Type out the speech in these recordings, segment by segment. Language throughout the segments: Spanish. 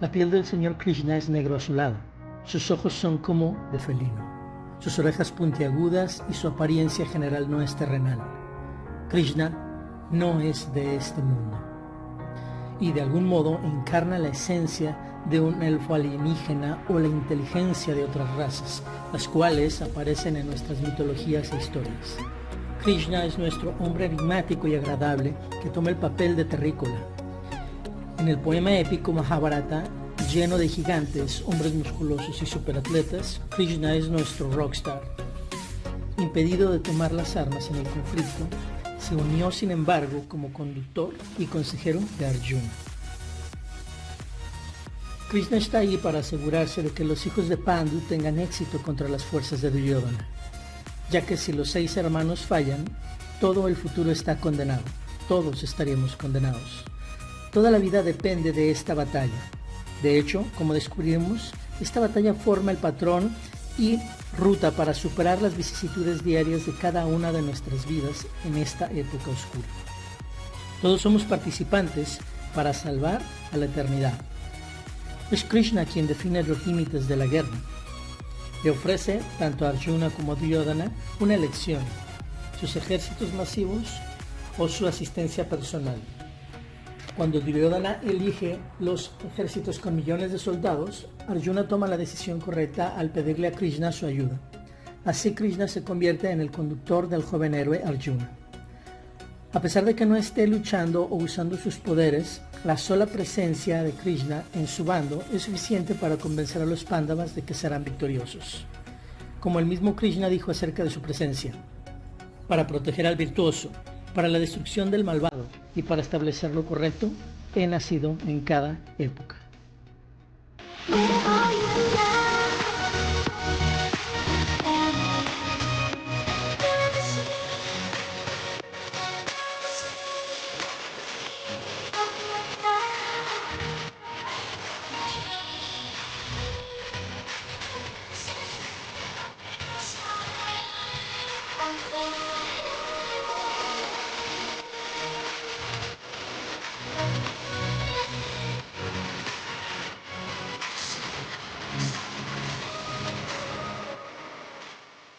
La piel del señor Krishna es negro azulado. Sus ojos son como de felino. Sus orejas puntiagudas y su apariencia general no es terrenal. Krishna no es de este mundo. Y de algún modo encarna la esencia de un elfo alienígena o la inteligencia de otras razas, las cuales aparecen en nuestras mitologías e historias. Krishna es nuestro hombre enigmático y agradable que toma el papel de terrícola. En el poema épico Mahabharata, lleno de gigantes, hombres musculosos y superatletas, Krishna es nuestro rockstar. Impedido de tomar las armas en el conflicto, se unió sin embargo como conductor y consejero de Arjuna. Krishna está ahí para asegurarse de que los hijos de Pandu tengan éxito contra las fuerzas de Duryodhana, ya que si los 6 hermanos fallan, todo el futuro está condenado, todos estaríamos condenados. Toda la vida depende de esta batalla. De hecho, como descubrimos, esta batalla forma el patrón y ruta para superar las vicisitudes diarias de cada una de nuestras vidas en esta época oscura. Todos somos participantes para salvar a la eternidad. Es Krishna quien define los límites de la guerra. Le ofrece tanto a Arjuna como a Duryodhana una elección: sus ejércitos masivos o su asistencia personal. Cuando Duryodhana elige los ejércitos con millones de soldados, Arjuna toma la decisión correcta al pedirle a Krishna su ayuda. Así Krishna se convierte en el conductor del joven héroe Arjuna. A pesar de que no esté luchando o usando sus poderes, la sola presencia de Krishna en su bando es suficiente para convencer a los Pándavas de que serán victoriosos. Como el mismo Krishna dijo acerca de su presencia: para proteger al virtuoso, para la destrucción del malvado y para establecer lo correcto, he nacido en cada época.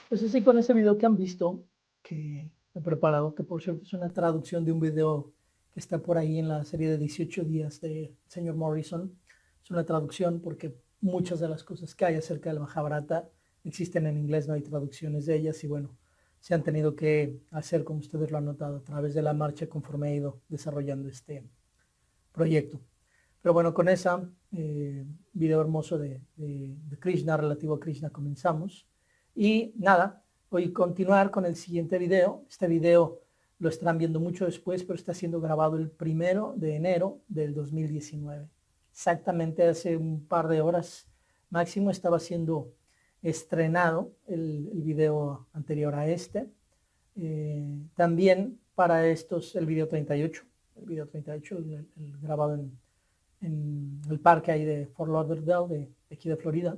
Pues así, con ese video que han visto, que he preparado, que por cierto es una traducción de un video que está por ahí en la serie de 18 días del señor Morrison. Es una traducción porque muchas de las cosas que hay acerca del Mahabharata existen en inglés, no hay traducciones de ellas, y bueno, se han tenido que hacer, como ustedes lo han notado, a través de la marcha conforme he ido desarrollando este proyecto. Pero bueno, con ese video hermoso de Krishna, relativo a Krishna, comenzamos. Y nada, voy a continuar con el siguiente video. Este video lo estarán viendo mucho después, pero está siendo grabado el 1 de enero del 2019. Exactamente hace un par de horas máximo estaba siendo estrenado el video anterior a este. También para estos, el video 38, el grabado en el parque ahí de Fort Lauderdale, de aquí de Florida.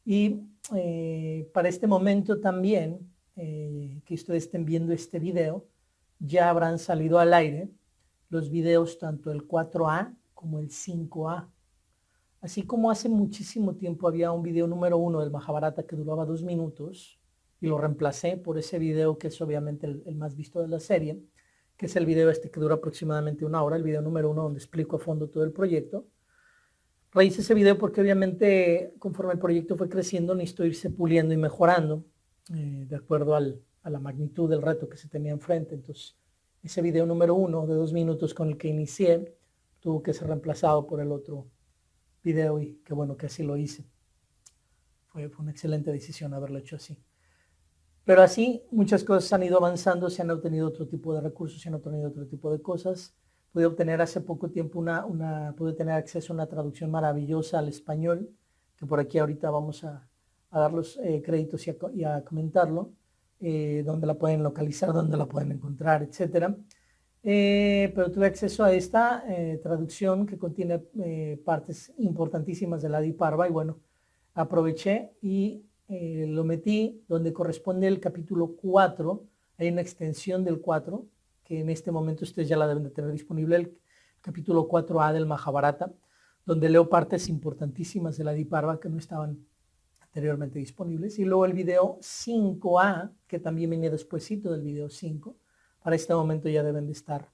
Y para este momento también, que ustedes estén viendo este video, ya habrán salido al aire los videos tanto el 4A como el 5A. Así como hace muchísimo tiempo había un video número 1 del Mahabharata que duraba 2 minutos y lo reemplacé por ese video que es obviamente el más visto de la serie, que es el video este que dura aproximadamente 1 hora, el video número 1 donde explico a fondo todo el proyecto. Rehice ese video porque obviamente conforme el proyecto fue creciendo necesito irse puliendo y mejorando de acuerdo a la magnitud del reto que se tenía enfrente. Entonces ese video número 1 de 2 minutos con el que inicié tuvo que ser reemplazado por el otro video, y qué bueno que así lo hice. Fue una excelente decisión haberlo hecho así. Pero así muchas cosas han ido avanzando, se han obtenido otro tipo de recursos, se han obtenido otro tipo de cosas. Pude obtener hace poco tiempo pude tener acceso a una traducción maravillosa al español, que por aquí ahorita vamos a dar los créditos y a comentarlo, dónde la pueden localizar, dónde la pueden encontrar, etc. Pero tuve acceso a esta traducción que contiene partes importantísimas de la Adi Parva, y bueno, aproveché y lo metí donde corresponde el capítulo 4, hay una extensión del 4, que en este momento ustedes ya la deben de tener disponible, el capítulo 4A del Mahabharata, donde leo partes importantísimas de la Adiparva que no estaban anteriormente disponibles. Y luego el video 5A, que también viene despuesito del video 5. Para este momento ya deben de estar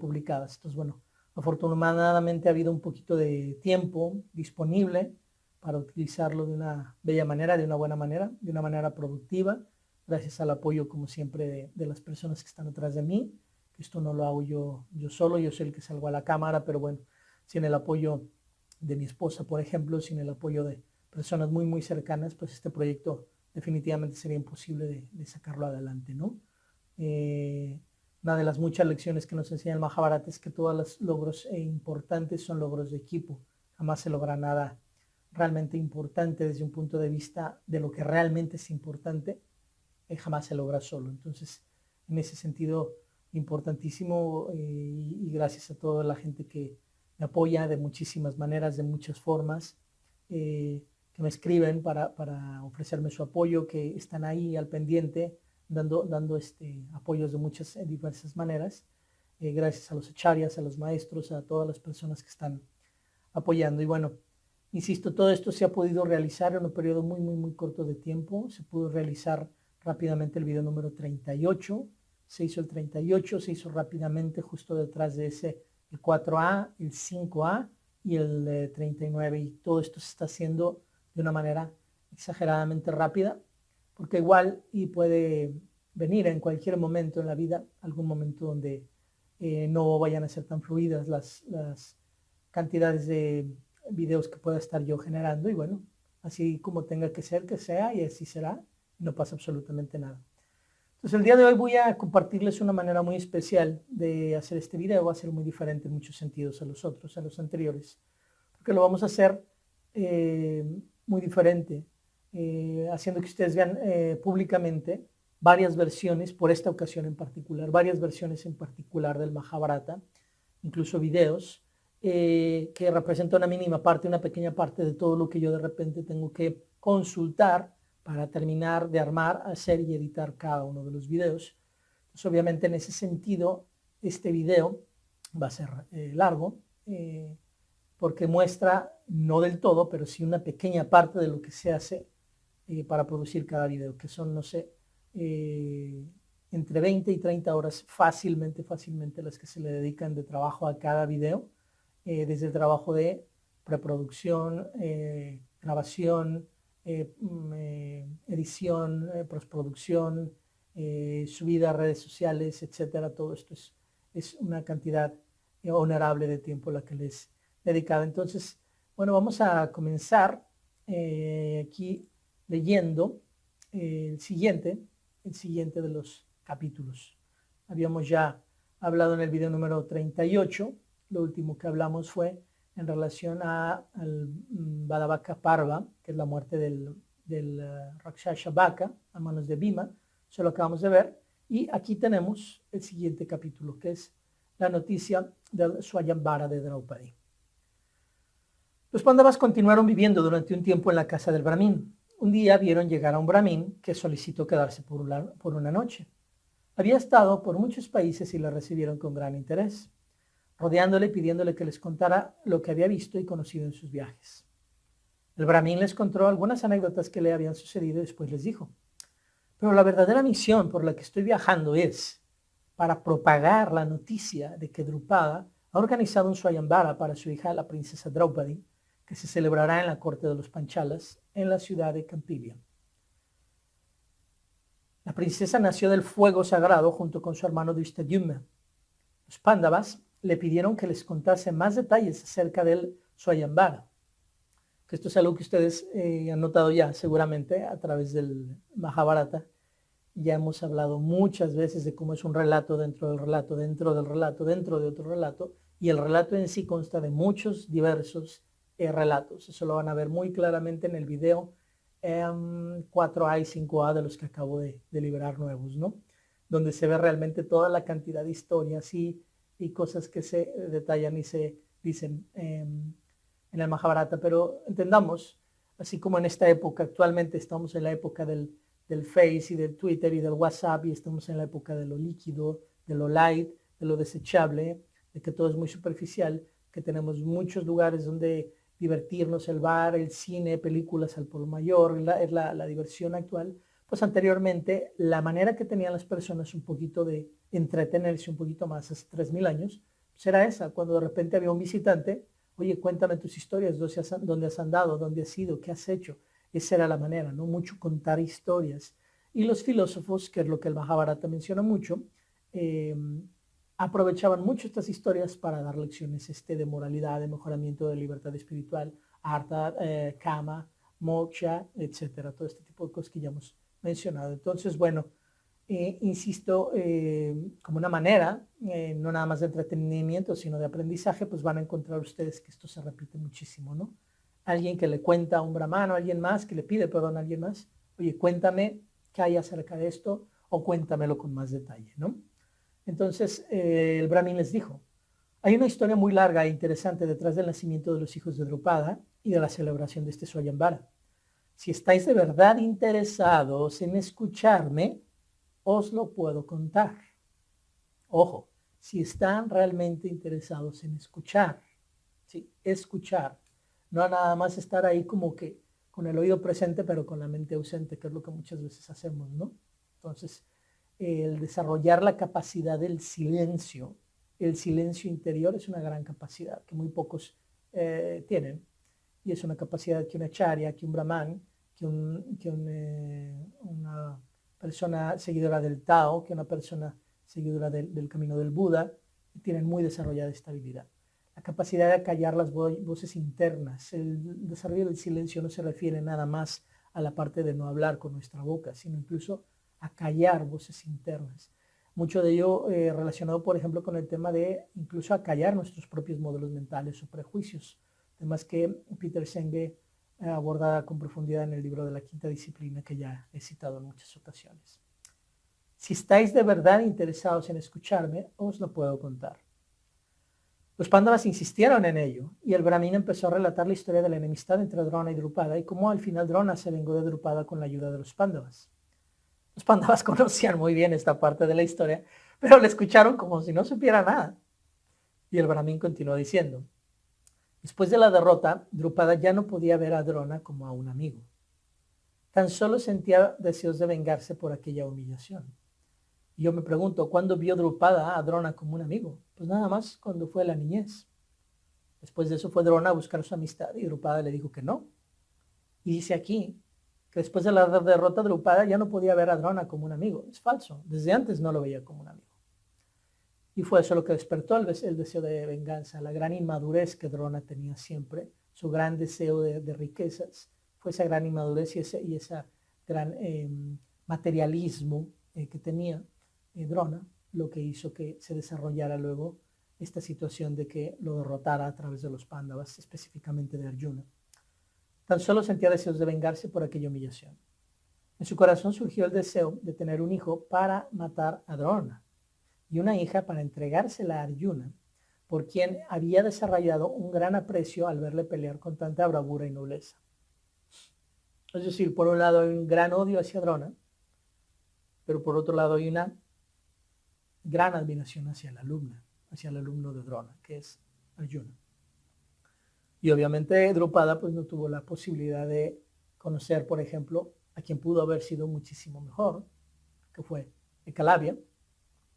publicadas. Entonces, bueno, afortunadamente ha habido un poquito de tiempo disponible para utilizarlo de una bella manera, de una buena manera, de una manera productiva, gracias al apoyo, como siempre, de las personas que están atrás de mí. Esto no lo hago yo solo, yo soy el que salgo a la cámara, pero bueno, sin el apoyo de mi esposa, por ejemplo, sin el apoyo de personas muy, muy cercanas, pues este proyecto definitivamente sería imposible de sacarlo adelante, ¿no? Una de las muchas lecciones que nos enseña el Mahabharata es que todos los logros importantes son logros de equipo. Jamás se logra nada realmente importante desde un punto de vista de lo que realmente es importante, jamás se logra solo. Entonces, en ese sentido, importantísimo, y gracias a toda la gente que me apoya de muchísimas maneras, de muchas formas, que me escriben para ofrecerme su apoyo, que están ahí al pendiente, dando apoyos de muchas diversas maneras. Gracias a los acharyas, a los maestros, a todas las personas que están apoyando. Y bueno, insisto, todo esto se ha podido realizar en un periodo muy, muy, muy corto de tiempo. Se pudo realizar rápidamente el video número 38. Se hizo el 38, se hizo rápidamente justo detrás de ese el 4A, el 5A y el 39. Y todo esto se está haciendo de una manera exageradamente rápida, porque igual y puede venir en cualquier momento en la vida, algún momento donde no vayan a ser tan fluidas las cantidades de videos que pueda estar yo generando, y bueno, así como tenga que ser, que sea, y así será, no pasa absolutamente nada. Entonces el día de hoy voy a compartirles una manera muy especial de hacer este video. Va a ser muy diferente en muchos sentidos a los otros, a los anteriores, porque lo vamos a hacer muy diferente, haciendo que ustedes vean públicamente varias versiones, por esta ocasión en particular, varias versiones en particular del Mahabharata, incluso videos, que representa una mínima parte, una pequeña parte de todo lo que yo de repente tengo que consultar para terminar de armar, hacer y editar cada uno de los videos. Entonces, obviamente, en ese sentido, este video va a ser largo, porque muestra, no del todo, pero sí una pequeña parte de lo que se hace para producir cada video, que son, no sé, entre 20 y 30 horas fácilmente las que se le dedican de trabajo a cada video, desde el trabajo de preproducción, grabación, edición, postproducción, subida a redes sociales, etcétera. Todo esto es una cantidad honorable de tiempo la que les he dedicado. Entonces, bueno, vamos a comenzar aquí leyendo el siguiente de los capítulos. Habíamos ya hablado en el video número 38, lo último que hablamos fue en relación al Badabaka Parva, que es la muerte del Rakshasa Baka a manos de Bhima. Eso lo acabamos de ver. Y aquí tenemos el siguiente capítulo, que es la noticia del Swayamvara de Draupadi. Los Pandavas continuaron viviendo durante un tiempo en la casa del Brahmin. Un día vieron llegar a un Brahmin que solicitó quedarse por una noche. Había estado por muchos países y le recibieron con gran interés, rodeándole y pidiéndole que les contara lo que había visto y conocido en sus viajes. El Brahmin les contó algunas anécdotas que le habían sucedido y después les dijo: pero la verdadera misión por la que estoy viajando es para propagar la noticia de que Drupada ha organizado un Swayamvara para su hija, la princesa Draupadi, que se celebrará en la corte de los Panchalas, en la ciudad de Campivia. La princesa nació del fuego sagrado junto con su hermano Drishtadyumna. Los Pándavas le pidieron que les contase más detalles acerca del Swayamvara, que esto es algo que ustedes han notado ya seguramente a través del Mahabharata. Ya hemos hablado muchas veces de cómo es un relato dentro del relato, dentro del relato, dentro de otro relato, y el relato en sí consta de muchos diversos relatos. Eso lo van a ver muy claramente en el video 4A y 5A de los que acabo de liberar nuevos, ¿no? Donde se ve realmente toda la cantidad de historias y cosas que se detallan y se dicen en el Mahabharata. Pero entendamos, así como en esta época, actualmente estamos en la época del Face y del Twitter y del WhatsApp, y estamos en la época de lo líquido, de lo light, de lo desechable, de que todo es muy superficial, que tenemos muchos lugares donde divertirnos, el bar, el cine, películas al por mayor, es la diversión actual, pues anteriormente la manera que tenían las personas un poquito de entretenerse un poquito más hace 3000 años, pues era esa, cuando de repente había un visitante, oye, cuéntame tus historias, dónde has andado, dónde has ido, qué has hecho. Esa era la manera, ¿no? Mucho contar historias. Y los filósofos, que es lo que el Mahabharata menciona mucho, eh, aprovechaban mucho estas historias para dar lecciones de moralidad, de mejoramiento, de libertad espiritual, artha, kama, moksha, etcétera, todo este tipo de cosas que ya hemos mencionado. Entonces, bueno, insisto, como una manera, no nada más de entretenimiento, sino de aprendizaje, pues van a encontrar ustedes que esto se repite muchísimo, ¿no? Alguien que le cuenta a un brahmano, alguien más, que le pide perdón a alguien más, oye, cuéntame qué hay acerca de esto o cuéntamelo con más detalle, ¿no? Entonces el brahmin les dijo, hay una historia muy larga e interesante detrás del nacimiento de los hijos de Drupada y de la celebración de este Swayambara. Si estáis de verdad interesados en escucharme, os lo puedo contar. Ojo, si están realmente interesados en escuchar, ¿sí? Escuchar, no nada más estar ahí como que con el oído presente pero con la mente ausente, que es lo que muchas veces hacemos, ¿no? Entonces, el desarrollar la capacidad del silencio, el silencio interior es una gran capacidad que muy pocos tienen, y es una capacidad que un acharya, que un brahman, una persona seguidora del Tao, que una persona seguidora del camino del Buda, tienen muy desarrollada esta habilidad. La capacidad de callar las voces internas, el desarrollo del silencio no se refiere nada más a la parte de no hablar con nuestra boca, sino incluso a callar voces internas. Mucho de ello relacionado, por ejemplo, con el tema de incluso a callar nuestros propios modelos mentales o prejuicios, temas que Peter Senge aborda con profundidad en el libro de la quinta disciplina que ya he citado en muchas ocasiones. Si estáis de verdad interesados en escucharme, os lo puedo contar. Los Pándavas insistieron en ello, y el brahmin empezó a relatar la historia de la enemistad entre Drona y Drupada y cómo al final Drona se vengó de Drupada con la ayuda de los Pándavas. Los Pándavas conocían muy bien esta parte de la historia, pero le escucharon como si no supiera nada. Y el brahmin continuó diciendo, después de la derrota, Drupada ya no podía ver a Drona como a un amigo. Tan solo sentía deseos de vengarse por aquella humillación. Y yo me pregunto, ¿cuándo vio Drupada a Drona como un amigo? Pues nada más cuando fue a la niñez. Después de eso fue Drona a buscar su amistad y Drupada le dijo que no. Y dice aquí que después de la derrota Drupada ya no podía ver a Drona como un amigo. Es falso, desde antes no lo veía como un amigo. Y fue eso lo que despertó el deseo de venganza, la gran inmadurez que Drona tenía siempre, su gran deseo de riquezas. Fue esa gran inmadurez y ese gran materialismo que tenía Drona, lo que hizo que se desarrollara luego esta situación de que lo derrotara a través de los Pándavas, específicamente de Arjuna. Tan solo sentía deseos de vengarse por aquella humillación. En su corazón surgió el deseo de tener un hijo para matar a Drona y una hija para entregársela a Arjuna, por quien había desarrollado un gran aprecio al verle pelear con tanta bravura y nobleza. Es decir, por un lado hay un gran odio hacia Drona, pero por otro lado hay una gran admiración hacia el alumno de Drona, que es Arjuna. Y obviamente Drupada pues no tuvo la posibilidad de conocer, por ejemplo, a quien pudo haber sido muchísimo mejor, que fue Ekalavya.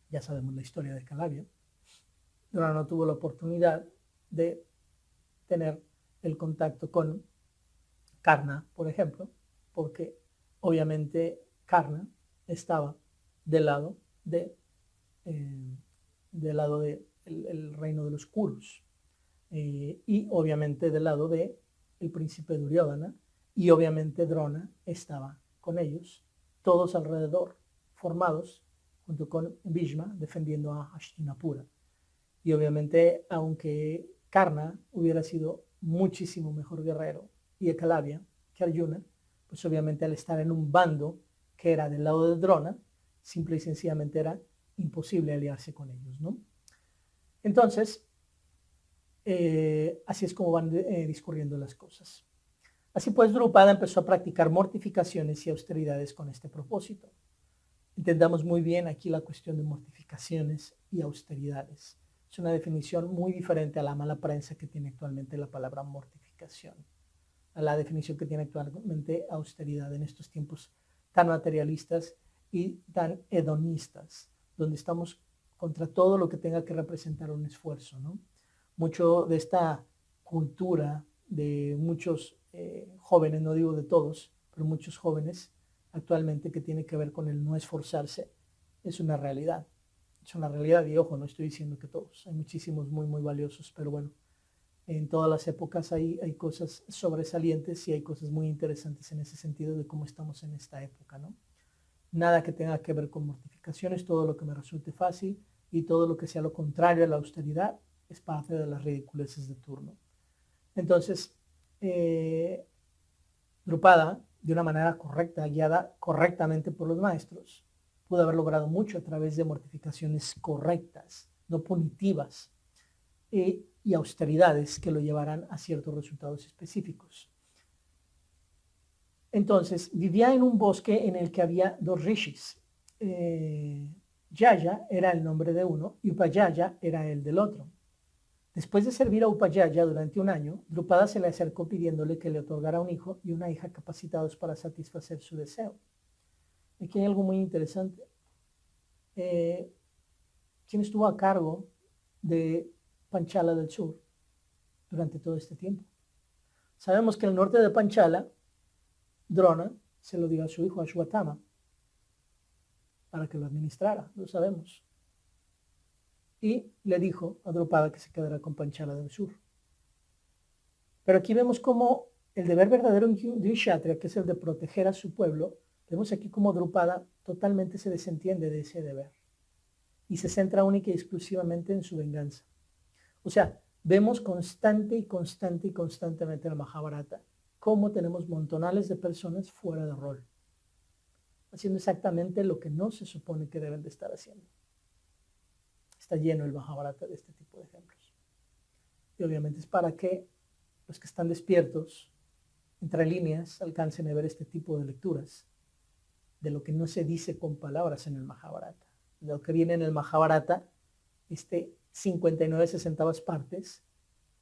Ya sabemos la historia de Ekalavya. Drona no tuvo la oportunidad de tener el contacto con Karna, por ejemplo, porque obviamente Karna estaba del lado del reino de los Kurus, y obviamente del lado del príncipe Duryodhana, y obviamente Drona estaba con ellos, todos alrededor, formados junto con Bhishma, defendiendo a Hastinapura. Y obviamente, aunque Karna hubiera sido muchísimo mejor guerrero y Ekalavya que Arjuna, pues obviamente al estar en un bando que era del lado de Drona, simple y sencillamente era imposible aliarse con ellos, ¿no? Entonces, así es como van discurriendo las cosas. Así pues, Drupada empezó a practicar mortificaciones y austeridades con este propósito. Entendamos muy bien aquí la cuestión de mortificaciones y austeridades. Es una definición muy diferente a la mala prensa que tiene actualmente la palabra mortificación, a la definición que tiene actualmente austeridad en estos tiempos tan materialistas y tan hedonistas, donde estamos contra todo lo que tenga que representar un esfuerzo, ¿no? Mucho de esta cultura de muchos jóvenes, no digo de todos, pero muchos jóvenes actualmente, que tiene que ver con el no esforzarse, es una realidad. Es una realidad, y ojo, no estoy diciendo que todos, hay muchísimos muy, muy valiosos, pero bueno, en todas las épocas hay cosas sobresalientes y hay cosas muy interesantes en ese sentido de cómo estamos en esta época, ¿no? Nada que tenga que ver con mortificaciones, todo lo que me resulte fácil y todo lo que sea lo contrario a la austeridad es parte de las ridiculeces de turno. Entonces, Drupada, de una manera correcta, guiada correctamente por los maestros, pudo haber logrado mucho a través de mortificaciones correctas, no punitivas, y austeridades que lo llevarán a ciertos resultados específicos. Entonces, vivía en un bosque en el que había dos rishis. Yaya era el nombre de uno y Upayaya era el del otro. Después de servir a Upayaya durante un año, Drupada se le acercó pidiéndole que le otorgara un hijo y una hija capacitados para satisfacer su deseo. Aquí hay algo muy interesante. ¿Quién estuvo a cargo de Panchala del Sur durante todo este tiempo? Sabemos que el norte de Panchala, Drona se lo dio a su hijo Ashwatthama para que lo administrara, lo sabemos. Y le dijo a Drupada que se quedara con Panchala del Sur. Pero aquí vemos cómo el deber verdadero de un kshatriya, que es el de proteger a su pueblo, vemos aquí cómo Drupada totalmente se desentiende de ese deber y se centra única y exclusivamente en su venganza. O sea, vemos constantemente en el Mahabharata cómo tenemos montonales de personas fuera de rol, haciendo exactamente lo que no se supone que deben de estar haciendo. Está lleno el Mahabharata de este tipo de ejemplos. Y obviamente es para que los que están despiertos, entre líneas, alcancen a ver este tipo de lecturas de lo que no se dice con palabras en el Mahabharata. De lo que viene en el Mahabharata, 59/60 partes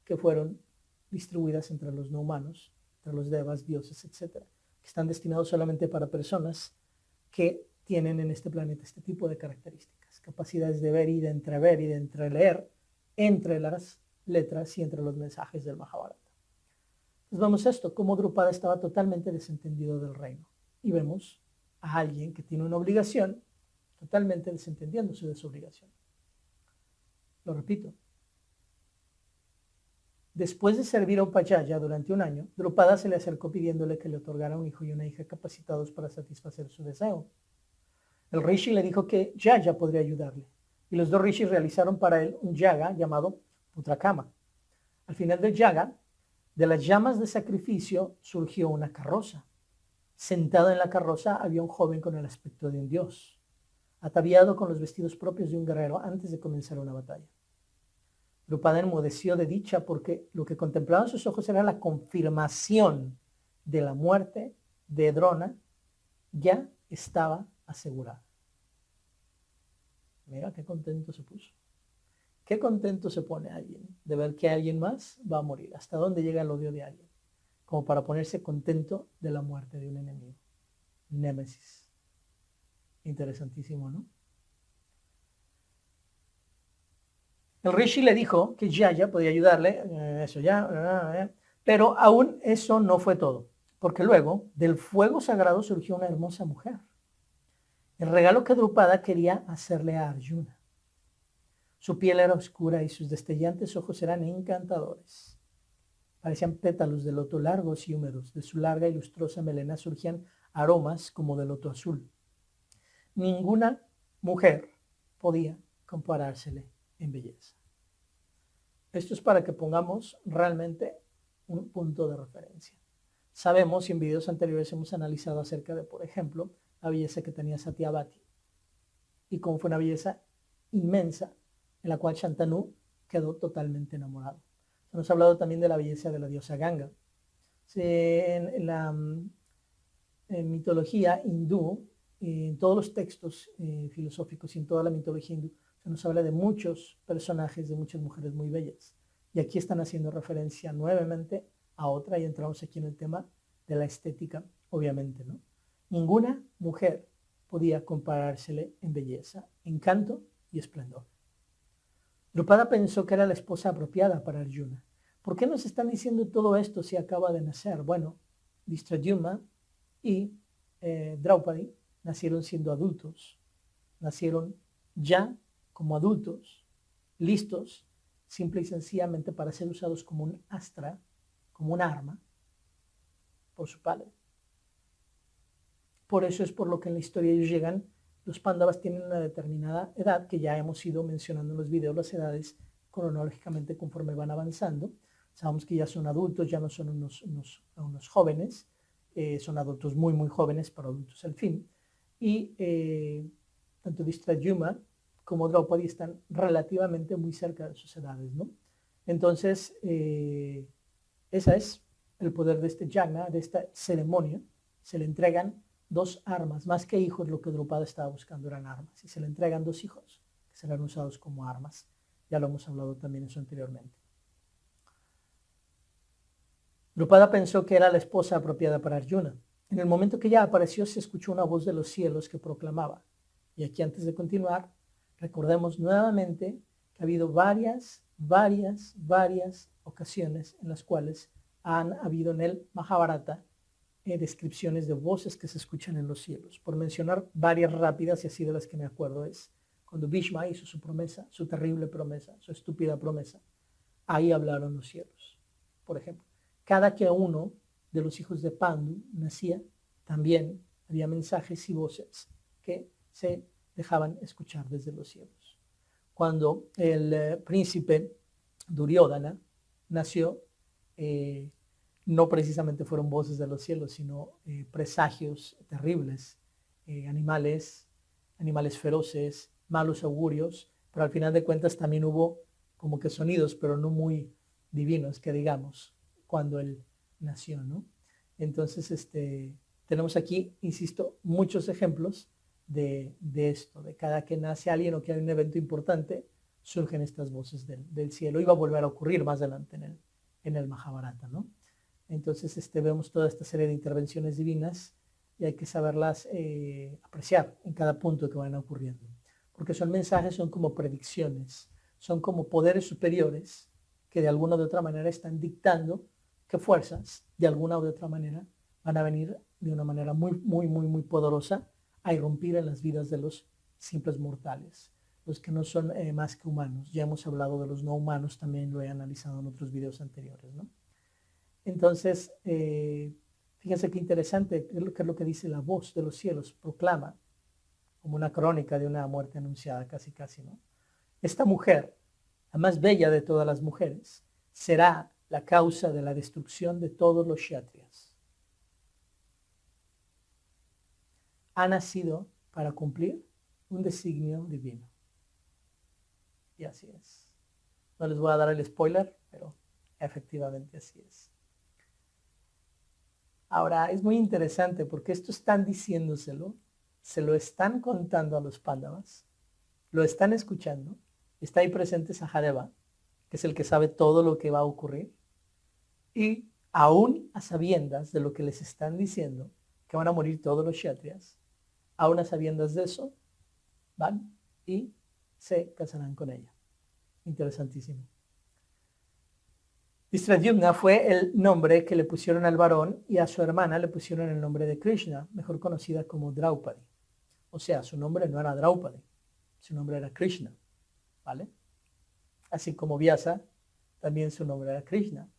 que fueron distribuidas entre los no humanos, entre los devas, dioses, etc., que están destinados solamente para personas que tienen en este planeta este tipo de características, capacidades de ver y de entrever y de entreleer entre las letras y entre los mensajes del Mahabharata. Entonces vemos esto, cómo Drupada estaba totalmente desentendido del reino, y vemos a alguien que tiene una obligación totalmente desentendiéndose de su obligación. Lo repito. Después de servir a Upayaya durante un año, Drupada se le acercó pidiéndole que le otorgara un hijo y una hija capacitados para satisfacer su deseo. El rishi le dijo que Yaya podría ayudarle, y los dos rishis realizaron para él un yaga llamado Putrakama. Al final del yaga, de las llamas de sacrificio surgió una carroza. Sentado en la carroza había un joven con el aspecto de un dios, ataviado con los vestidos propios de un guerrero antes de comenzar una batalla. Drupada enmudeció de dicha porque lo que contemplaban sus ojos era la confirmación de la muerte de Drona ya estaba asegurada. Mira qué contento se puso. Qué contento se pone alguien de ver que alguien más va a morir. ¿Hasta dónde llega el odio de alguien? Como para ponerse contento de la muerte de un enemigo. Némesis. Interesantísimo, ¿no? El rishi le dijo que Yaya podía ayudarle, pero aún eso no fue todo, porque luego del fuego sagrado surgió una hermosa mujer. El regalo que Drupada quería hacerle a Arjuna. Su piel era oscura y sus destellantes ojos eran encantadores. Parecían pétalos de loto largos y húmedos. De su larga y lustrosa melena surgían aromas como de loto azul. Ninguna mujer podía comparársele en belleza. Esto es para que pongamos realmente un punto de referencia. Sabemos, y en videos anteriores hemos analizado acerca de, por ejemplo, la belleza que tenía Satyavati y cómo fue una belleza inmensa en la cual Shantanu quedó totalmente enamorado. Se nos ha hablado también de la belleza de la diosa Ganga. En la mitología hindú, en todos los textos filosóficos y en toda la mitología hindú, Se nos habla de muchos personajes, de muchas mujeres muy bellas. Y aquí están haciendo referencia nuevamente a otra, y entramos aquí en el tema de la estética, obviamente, ¿no? Ninguna mujer podía comparársele en belleza, encanto y esplendor. Drupada pensó que era la esposa apropiada para Arjuna. ¿Por qué nos están diciendo todo esto si acaba de nacer? Bueno, Dhristadyumna y Draupadi nacieron siendo adultos, nacieron ya como adultos, listos, simple y sencillamente para ser usados como un astra, como un arma, por su padre. Por eso es por lo que en la historia ellos llegan, los Pándavas tienen una determinada edad, que ya hemos ido mencionando en los videos, las edades cronológicamente conforme van avanzando. Sabemos que ya son adultos, ya no son unos jóvenes, son adultos muy, muy jóvenes, pero adultos al fin. Y tanto Dhristadyumna como Draupadi están relativamente muy cerca de sus edades, ¿no? Entonces, ese es el poder de este yagna, de esta ceremonia. Se le entregan dos armas, más que hijos, lo que Drupada estaba buscando eran armas. Y se le entregan dos hijos, que serán usados como armas. Ya lo hemos hablado también eso anteriormente. Drupada pensó que era la esposa apropiada para Arjuna. En el momento que ella apareció, se escuchó una voz de los cielos que proclamaba. Y aquí, antes de continuar, recordemos nuevamente que ha habido varias ocasiones en las cuales han habido en el Mahabharata descripciones de voces que se escuchan en los cielos. Por mencionar varias rápidas, y así de las que me acuerdo, es cuando Bhishma hizo su promesa, su terrible promesa, su estúpida promesa. Ahí hablaron los cielos. Por ejemplo, cada que uno de los hijos de Pandu nacía, también había mensajes y voces que se dejaban escuchar desde los cielos. Cuando el príncipe Duryodhana nació, no precisamente fueron voces de los cielos, sino presagios terribles, animales feroces, malos augurios, pero al final de cuentas también hubo como que sonidos, pero no muy divinos, que digamos, cuando él nació, ¿no? Entonces, tenemos aquí, insisto, muchos ejemplos de esto, de cada que nace alguien o que hay un evento importante, surgen estas voces del cielo. Y va a volver a ocurrir más adelante en el Mahabharata, ¿no? Entonces vemos toda esta serie de intervenciones divinas y hay que saberlas apreciar en cada punto que van ocurriendo. Porque son mensajes, son como predicciones, son como poderes superiores que de alguna u otra manera están dictando qué fuerzas de alguna u otra manera van a venir de una manera muy, muy, muy, muy poderosa a irrumpir en las vidas de los simples mortales, los que no son más que humanos. Ya hemos hablado de los no humanos, también lo he analizado en otros videos anteriores, ¿no? Entonces, fíjense qué interesante, qué es lo que dice la voz de los cielos, proclama, como una crónica de una muerte anunciada, casi, ¿no? Esta mujer, la más bella de todas las mujeres, será la causa de la destrucción de todos los kshatriyas. Ha nacido para cumplir un designio divino. Y así es. No les voy a dar el spoiler, pero efectivamente así es. Ahora, es muy interesante porque esto están diciéndoselo, se lo están contando a los Pándavas, lo están escuchando, está ahí presente Sahadeva, que es el que sabe todo lo que va a ocurrir, y aún a sabiendas de lo que les están diciendo, que van a morir todos los kshatriyas, aún a sabiendas de eso, van y se casarán con ella. Interesantísimo. Dhristadyumna fue el nombre que le pusieron al varón y a su hermana le pusieron el nombre de Krishna, mejor conocida como Draupadi. O sea, su nombre no era Draupadi, su nombre era Krishna, ¿vale? Así como Vyasa, también su nombre era Krishna.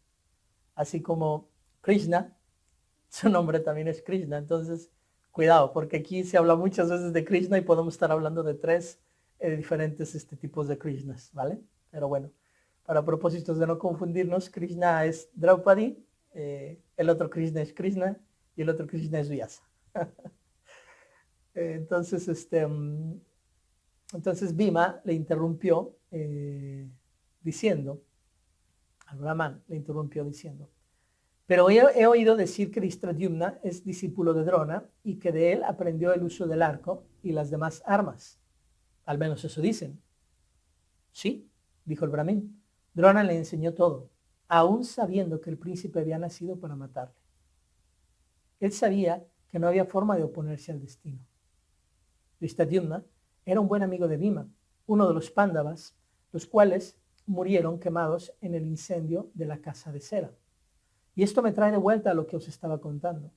Así como Krishna, su nombre también es Krishna. Entonces, cuidado, porque aquí se habla muchas veces de Krishna y podemos estar hablando de tres diferentes tipos de Krishnas, ¿vale? Pero bueno, para propósitos de no confundirnos, Krishna es Draupadi, el otro Krishna es Krishna y el otro Krishna es Vyasa. Entonces, Bhima le interrumpió diciendo, al Brahman le interrumpió diciendo, pero he oído decir que Dhristadyumna es discípulo de Drona y que de él aprendió el uso del arco y las demás armas. Al menos eso dicen. Sí, dijo el Brahmin. Drona le enseñó todo, aún sabiendo que el príncipe había nacido para matarle. Él sabía que no había forma de oponerse al destino. Dhristadyumna era un buen amigo de Bhima, uno de los Pándavas, los cuales murieron quemados en el incendio de la casa de cera. Y esto me trae de vuelta a lo que os estaba contando.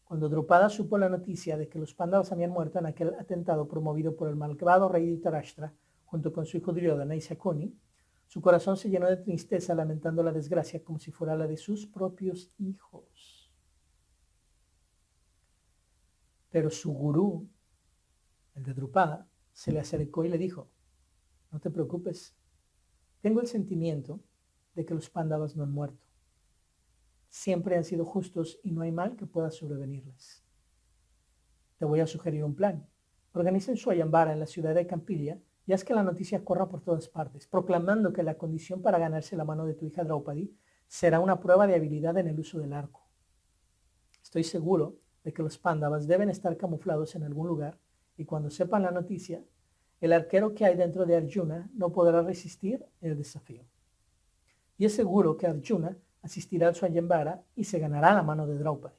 Cuando Drupada supo la noticia de que los Pándavas habían muerto en aquel atentado promovido por el malvado rey Dhritarashtra, junto con su hijo Duryodhana y Shakuni, su corazón se llenó de tristeza lamentando la desgracia como si fuera la de sus propios hijos. Pero su gurú, el de Drupada, se le acercó y le dijo: no te preocupes, tengo el sentimiento de que los Pándavas no han muerto. Siempre han sido justos y no hay mal que pueda sobrevenirles. Te voy a sugerir un plan. Organiza en Swayambara, en la ciudad de Campilia, y haz que la noticia corra por todas partes, proclamando que la condición para ganarse la mano de tu hija Draupadi será una prueba de habilidad en el uso del arco. Estoy seguro de que los Pándavas deben estar camuflados en algún lugar, y cuando sepan la noticia, el arquero que hay dentro de Arjuna no podrá resistir el desafío. Y es seguro que Arjuna asistirá al Swayambara y se ganará la mano de Draupadi.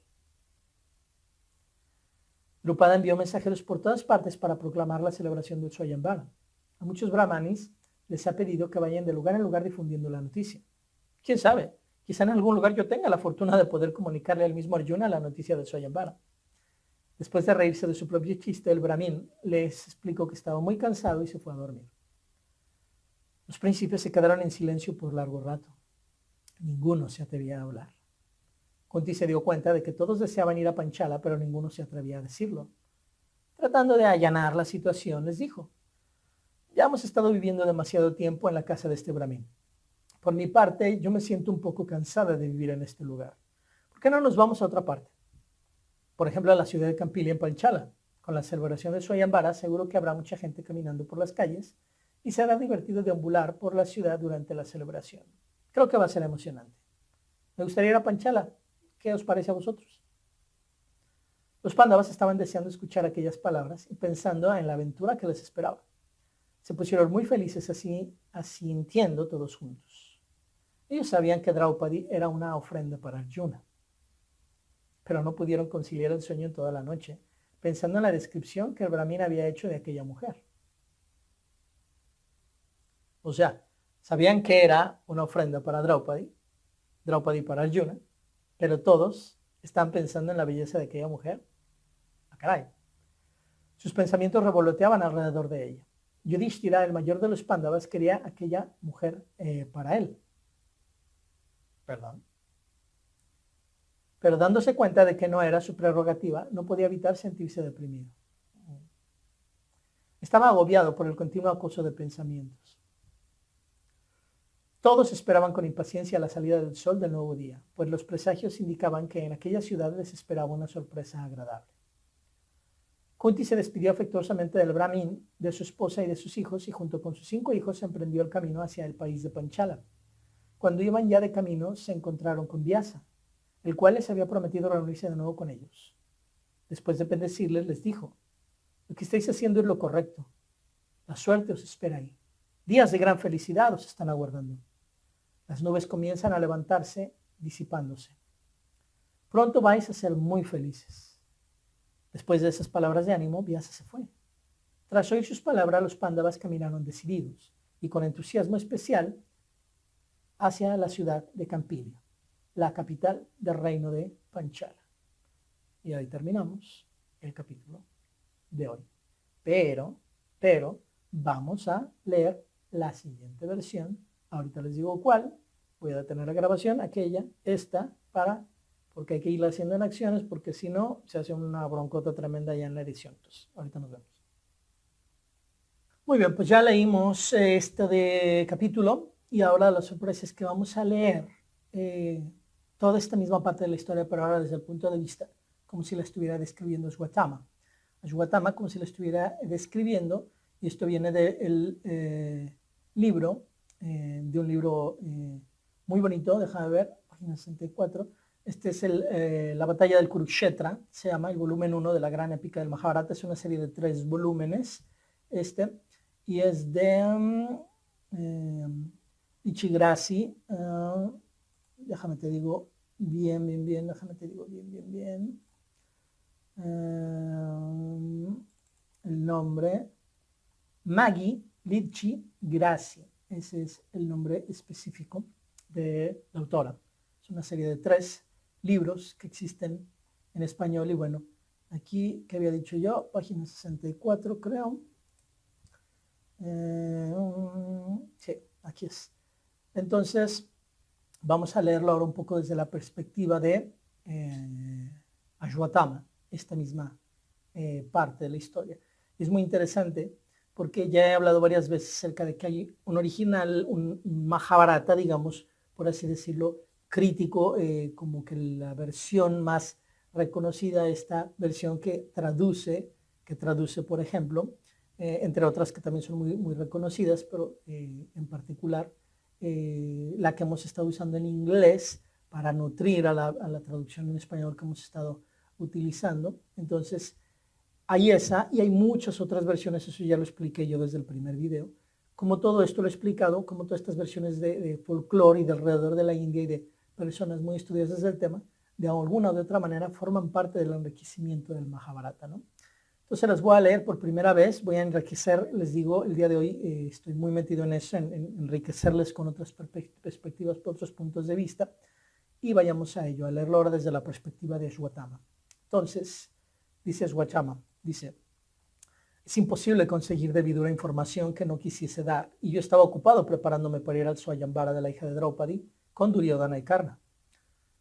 Drupada envió mensajeros por todas partes para proclamar la celebración del Swayambara. A muchos brahmanis les ha pedido que vayan de lugar en lugar difundiendo la noticia. ¿Quién sabe? Quizá en algún lugar yo tenga la fortuna de poder comunicarle al mismo Arjuna la noticia del Swayambara. Después de reírse de su propio chiste, el brahmin les explicó que estaba muy cansado y se fue a dormir. Los príncipes se quedaron en silencio por largo rato. Ninguno se atrevía a hablar. Kunti se dio cuenta de que todos deseaban ir a Panchala, pero ninguno se atrevía a decirlo. Tratando de allanar la situación, les dijo: ya hemos estado viviendo demasiado tiempo en la casa de este brahmin. Por mi parte, yo me siento un poco cansada de vivir en este lugar. ¿Por qué no nos vamos a otra parte? Por ejemplo, a la ciudad de Campilia, en Panchala. Con la celebración de Swayambara, seguro que habrá mucha gente caminando por las calles y será divertido deambular por la ciudad durante la celebración. Creo que va a ser emocionante. Me gustaría ir a Panchala. ¿Qué os parece a vosotros? Los Pándavas estaban deseando escuchar aquellas palabras y pensando en la aventura que les esperaba. Se pusieron muy felices asintiendo todos juntos. Ellos sabían que Draupadi era una ofrenda para Arjuna, pero no pudieron conciliar el sueño en toda la noche, pensando en la descripción que el brahmin había hecho de aquella mujer. O sea, sabían que era una ofrenda para Draupadi para Arjuna, pero todos están pensando en la belleza de aquella mujer. ¡Ah, caray! Sus pensamientos revoloteaban alrededor de ella. Yudhishthira, el mayor de los Pándavas, quería aquella mujer para él. Perdón. Pero dándose cuenta de que no era su prerrogativa, no podía evitar sentirse deprimido. Estaba agobiado por el continuo acoso de pensamientos. Todos esperaban con impaciencia la salida del sol del nuevo día, pues los presagios indicaban que en aquella ciudad les esperaba una sorpresa agradable. Kunti se despidió afectuosamente del brahmin, de su esposa y de sus hijos, y junto con sus 5 hijos emprendió el camino hacia el país de Panchala. Cuando iban ya de camino, se encontraron con Vyasa, el cual les había prometido reunirse de nuevo con ellos. Después de bendecirles, les dijo: lo que estáis haciendo es lo correcto. La suerte os espera ahí. Días de gran felicidad os están aguardando. Las nubes comienzan a levantarse, disipándose. Pronto vais a ser muy felices. Después de esas palabras de ánimo, Vyasa se fue. Tras oír sus palabras, los Pándavas caminaron decididos y con entusiasmo especial hacia la ciudad de Campilia, la capital del reino de Panchala. Y ahí terminamos el capítulo de hoy. Pero, vamos a leer la siguiente versión. Ahorita les digo cuál. Voy a detener la grabación, esta, porque hay que irla haciendo en acciones, porque si no, se hace una broncota tremenda ya en la edición. Entonces, ahorita nos vemos. Muy bien, pues ya leímos este capítulo y ahora la sorpresa es que vamos a leer toda esta misma parte de la historia, pero ahora desde el punto de vista como si la estuviera describiendo Ashwatthama. Ashwatthama como si la estuviera describiendo, y esto viene del libro, de un libro muy bonito, déjame ver, página 64. Este es la batalla del Kurukshetra, se llama el volumen 1 de la gran épica del Mahabharata. Es una serie de 3 volúmenes, y es de Ichigrasi, déjame te digo bien, déjame te digo bien. El nombre, Maggie Lichi Grassi, ese es el nombre específico de la autora. Es una serie de 3 libros que existen en español y bueno, aquí, ¿qué había dicho yo? Página 64 creo. Sí, aquí es. Entonces, vamos a leerlo ahora un poco desde la perspectiva de Ashwatthama, esta misma parte de la historia. Es muy interesante porque ya he hablado varias veces acerca de que hay un original, un Mahabharata, digamos, por así decirlo, crítico, como que la versión más reconocida, esta versión que traduce, por ejemplo, entre otras que también son muy reconocidas, pero en particular la que hemos estado usando en inglés para nutrir a la traducción en español que hemos estado utilizando. Entonces, hay esa y hay muchas otras versiones, eso ya lo expliqué yo desde el primer video. Como todo esto lo he explicado, como todas estas versiones de folclore y de alrededor de la India y de personas muy estudiosas del tema, de alguna o de otra manera forman parte del enriquecimiento del Mahabharata, ¿no? Entonces las voy a leer por primera vez, voy a enriquecer, les digo, el día de hoy estoy muy metido en eso, en enriquecerles con otras perspectivas, por otros puntos de vista, y vayamos a ello, a leerlo ahora desde la perspectiva de Ashwatthama. Entonces, dice Ashwatthama, dice, es imposible conseguir de Vidura información que no quisiese dar, y yo estaba ocupado preparándome para ir al Swayambara de la hija de Draupadi con Duryodhana y Karna.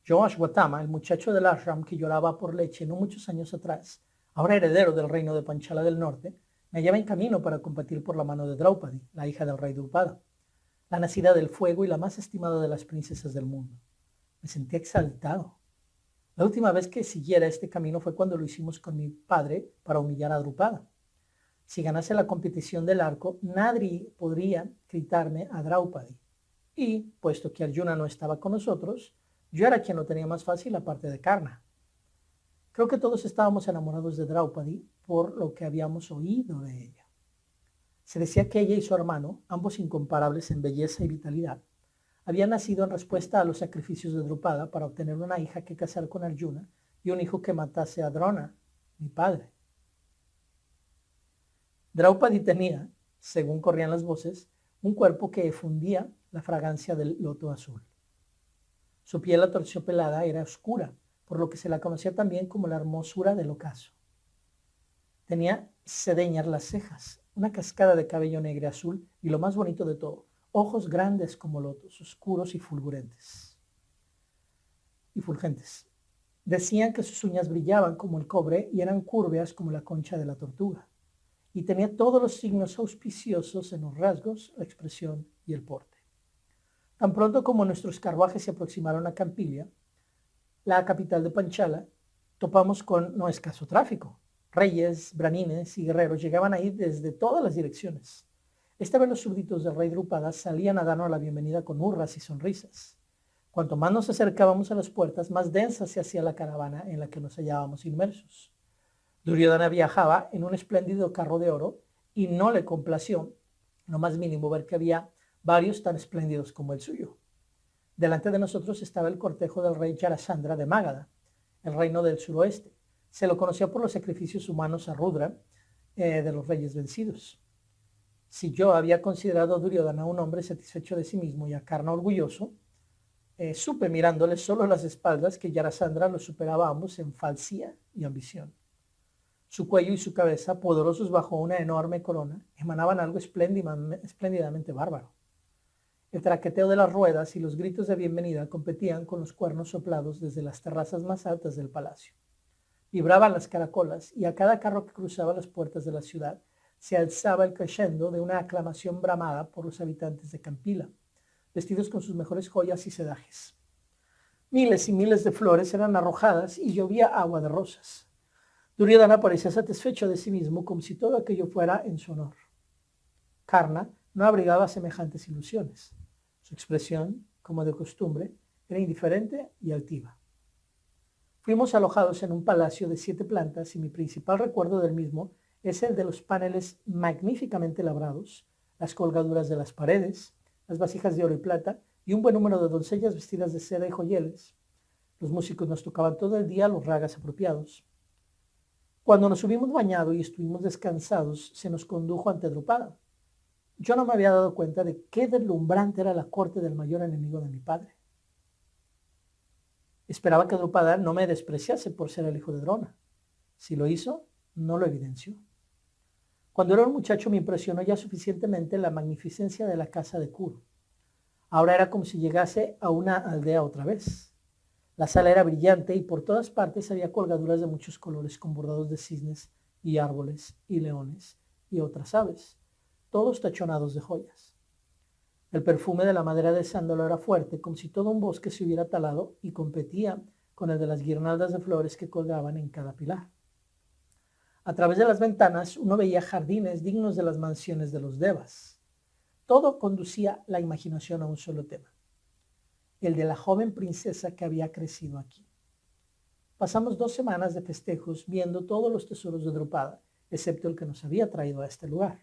Yo, Ashwatthama, el muchacho del ashram que lloraba por leche no muchos años atrás, ahora heredero del reino de Panchala del Norte, me hallaba en camino para combatir por la mano de Draupadi, la hija del rey Drupada, la nacida del fuego y la más estimada de las princesas del mundo. Me sentí exaltado. La última vez que siguiera este camino fue cuando lo hicimos con mi padre para humillar a Drupada. Si ganase la competición del arco, nadie podría gritarme a Draupadi. Y, puesto que Arjuna no estaba con nosotros, yo era quien lo tenía más fácil aparte de Karna. Creo que todos estábamos enamorados de Draupadi por lo que habíamos oído de ella. Se decía que ella y su hermano, ambos incomparables en belleza y vitalidad, habían nacido en respuesta a los sacrificios de Drupada para obtener una hija que casar con Arjuna y un hijo que matase a Drona, mi padre. Draupadi tenía, según corrían las voces, un cuerpo que fundía la fragancia del loto azul. Su piel aterciopelada era oscura, por lo que se la conocía también como la hermosura del ocaso. Tenía sedeñas las cejas, una cascada de cabello negro y azul y lo más bonito de todo, ojos grandes como lotos, oscuros y fulgentes. Decían que sus uñas brillaban como el cobre y eran curvas como la concha de la tortuga. Y tenía todos los signos auspiciosos en los rasgos, la expresión y el porte. Tan pronto como nuestros carruajes se aproximaron a Campilia, la capital de Panchala, topamos con no escaso tráfico. Reyes, branines y guerreros llegaban ahí desde todas las direcciones. Esta vez los súbditos del rey Drupada salían a darnos la bienvenida con hurras y sonrisas. Cuanto más nos acercábamos a las puertas, más densa se hacía la caravana en la que nos hallábamos inmersos. Duryodhana viajaba en un espléndido carro de oro y no le complació lo más mínimo ver que había varios tan espléndidos como el suyo. Delante de nosotros estaba el cortejo del rey Jarasandha de Mágada, el reino del suroeste. Se lo conocía por los sacrificios humanos a Rudra de los reyes vencidos. Si yo había considerado a Duryodhana un hombre satisfecho de sí mismo y a Karna orgulloso, supe mirándole solo las espaldas que Jarasandha los superaba a ambos en falsía y ambición. Su cuello y su cabeza, poderosos bajo una enorme corona, emanaban algo espléndidamente bárbaro. El traqueteo de las ruedas y los gritos de bienvenida competían con los cuernos soplados desde las terrazas más altas del palacio. Vibraban las caracolas y a cada carro que cruzaba las puertas de la ciudad se alzaba el crescendo de una aclamación bramada por los habitantes de Campila, vestidos con sus mejores joyas y sedajes. Miles y miles de flores eran arrojadas y llovía agua de rosas. Duryodhana parecía satisfecho de sí mismo, como si todo aquello fuera en su honor. Karna no abrigaba semejantes ilusiones. Su expresión, como de costumbre, era indiferente y altiva. Fuimos alojados en un palacio de 7 plantas y mi principal recuerdo del mismo es el de los paneles magníficamente labrados, las colgaduras de las paredes, las vasijas de oro y plata y un buen número de doncellas vestidas de seda y joyeles. Los músicos nos tocaban todo el día los ragas apropiados. Cuando nos hubimos bañado y estuvimos descansados, se nos condujo ante Drupada. Yo no me había dado cuenta de qué deslumbrante era la corte del mayor enemigo de mi padre. Esperaba que Drupada no me despreciase por ser el hijo de Drona. Si lo hizo, no lo evidenció. Cuando era un muchacho me impresionó ya suficientemente la magnificencia de la casa de Kuru. Ahora era como si llegase a una aldea otra vez. La sala era brillante y por todas partes había colgaduras de muchos colores con bordados de cisnes y árboles y leones y otras aves, todos tachonados de joyas. El perfume de la madera de sándalo era fuerte, como si todo un bosque se hubiera talado y competía con el de las guirnaldas de flores que colgaban en cada pilar. A través de las ventanas uno veía jardines dignos de las mansiones de los devas. Todo conducía la imaginación a un solo tema, el de la joven princesa que había crecido aquí. Pasamos 2 semanas de festejos viendo todos los tesoros de Drupada, excepto el que nos había traído a este lugar.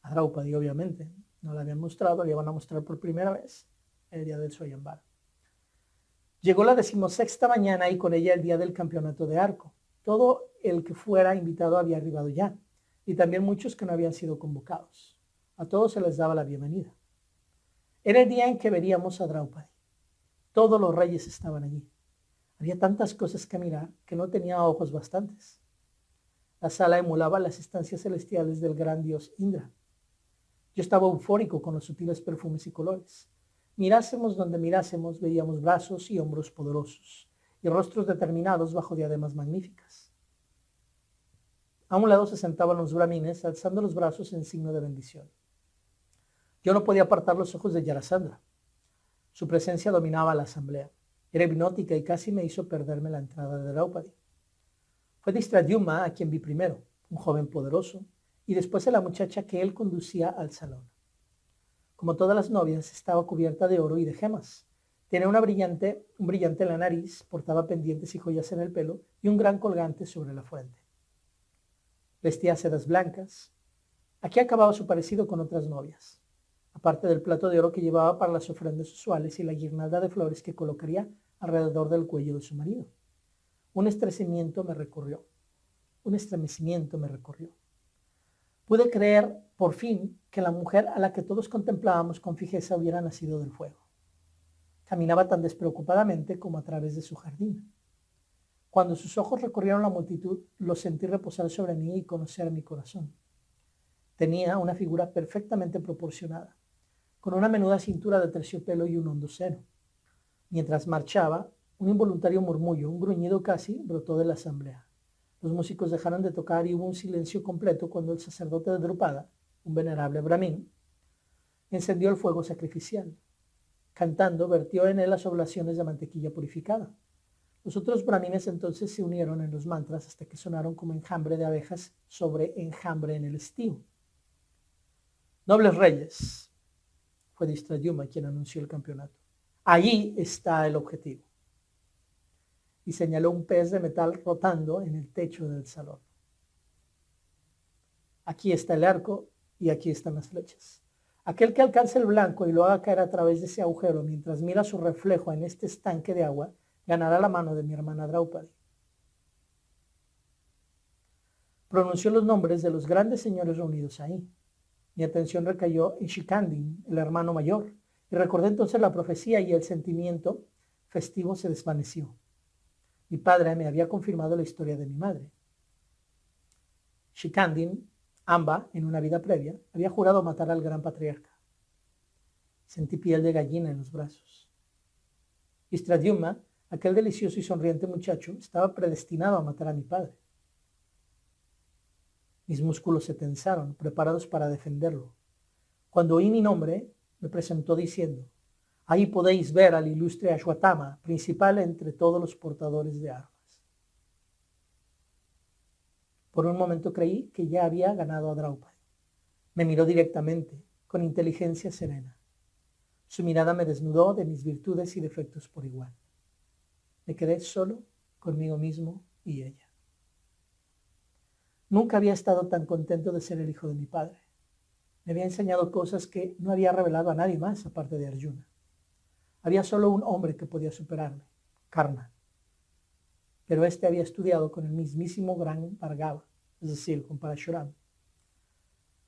A Draupadi, obviamente, no la habían mostrado, le iban a mostrar por primera vez el día del Soyambar. Llegó la 16ª mañana y con ella el día del campeonato de arco. Todo el que fuera invitado había arribado ya, y también muchos que no habían sido convocados. A todos se les daba la bienvenida. Era el día en que veríamos a Draupadi. Todos los reyes estaban allí. Había tantas cosas que mirar que no tenía ojos bastantes. La sala emulaba las estancias celestiales del gran dios Indra. Yo estaba eufórico con los sutiles perfumes y colores. Mirásemos donde mirásemos, veíamos brazos y hombros poderosos y rostros determinados bajo diademas magníficas. A un lado se sentaban los brahmines alzando los brazos en signo de bendición. Yo no podía apartar los ojos de Jarasandha. Su presencia dominaba la asamblea. Era hipnótica y casi me hizo perderme la entrada de Draupadi. Fue Dhristadyumna a quien vi primero, un joven poderoso, y después a la muchacha que él conducía al salón. Como todas las novias, estaba cubierta de oro y de gemas. Tenía un brillante en la nariz, portaba pendientes y joyas en el pelo y un gran colgante sobre la frente. Vestía sedas blancas. Aquí acababa su parecido con otras novias, aparte del plato de oro que llevaba para las ofrendas usuales y la guirnalda de flores que colocaría alrededor del cuello de su marido. Un estremecimiento me recorrió. Pude creer, por fin, que la mujer a la que todos contemplábamos con fijeza hubiera nacido del fuego. Caminaba tan despreocupadamente como a través de su jardín. Cuando sus ojos recorrieron la multitud, los sentí reposar sobre mí y conocer mi corazón. Tenía una figura perfectamente proporcionada, con una menuda cintura de terciopelo y un hondo seno. Mientras marchaba, un involuntario murmullo, un gruñido casi, brotó de la asamblea. Los músicos dejaron de tocar y hubo un silencio completo cuando el sacerdote de Drupada, un venerable brahmin, encendió el fuego sacrificial. Cantando, vertió en él las oblaciones de mantequilla purificada. Los otros brahmines entonces se unieron en los mantras hasta que sonaron como enjambre de abejas sobre enjambre en el estío. Nobles reyes, fue Dhristadyumna quien anunció el campeonato. Allí está el objetivo. Y señaló un pez de metal rotando en el techo del salón. Aquí está el arco y aquí están las flechas. Aquel que alcance el blanco y lo haga caer a través de ese agujero mientras mira su reflejo en este estanque de agua, ganará la mano de mi hermana Draupadi. Pronunció los nombres de los grandes señores reunidos ahí. Mi atención recayó en Shikandin, el hermano mayor, y recordé entonces la profecía y el sentimiento festivo se desvaneció. Mi padre me había confirmado la historia de mi madre. Shikandin, Amba, en una vida previa, había jurado matar al gran patriarca. Sentí piel de gallina en los brazos. Dhristadyumna, aquel delicioso y sonriente muchacho, estaba predestinado a matar a mi padre. Mis músculos se tensaron, preparados para defenderlo. Cuando oí mi nombre, me presentó diciendo: ahí podéis ver al ilustre Ashwatthama, principal entre todos los portadores de armas. Por un momento creí que ya había ganado a Draupadi. Me miró directamente, con inteligencia serena. Su mirada me desnudó de mis virtudes y defectos por igual. Me quedé solo conmigo mismo y ella. Nunca había estado tan contento de ser el hijo de mi padre. me había enseñado cosas que no había revelado a nadie más aparte de Arjuna. Había solo un hombre que podía superarme, Karna. Pero este había estudiado con el mismísimo gran Bhargava, es decir, con Parashuram.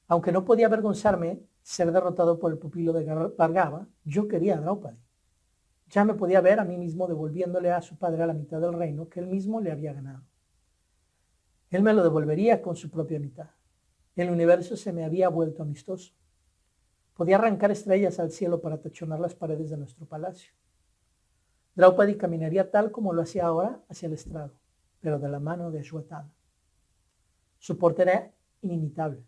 Aunque no podía avergonzarme ser derrotado por el pupilo de Bhargava, yo quería a Draupadi. Ya me podía ver a mí mismo devolviéndole a su padre a la mitad del reino que él mismo le había ganado. Él me lo devolvería con su propia mitad. El universo se me había vuelto amistoso. Podía arrancar estrellas al cielo para tachonar las paredes de nuestro palacio. Draupadi caminaría tal como lo hacía ahora hacia el estrado, pero de la mano de Ashwatthama. Su porte era inimitable.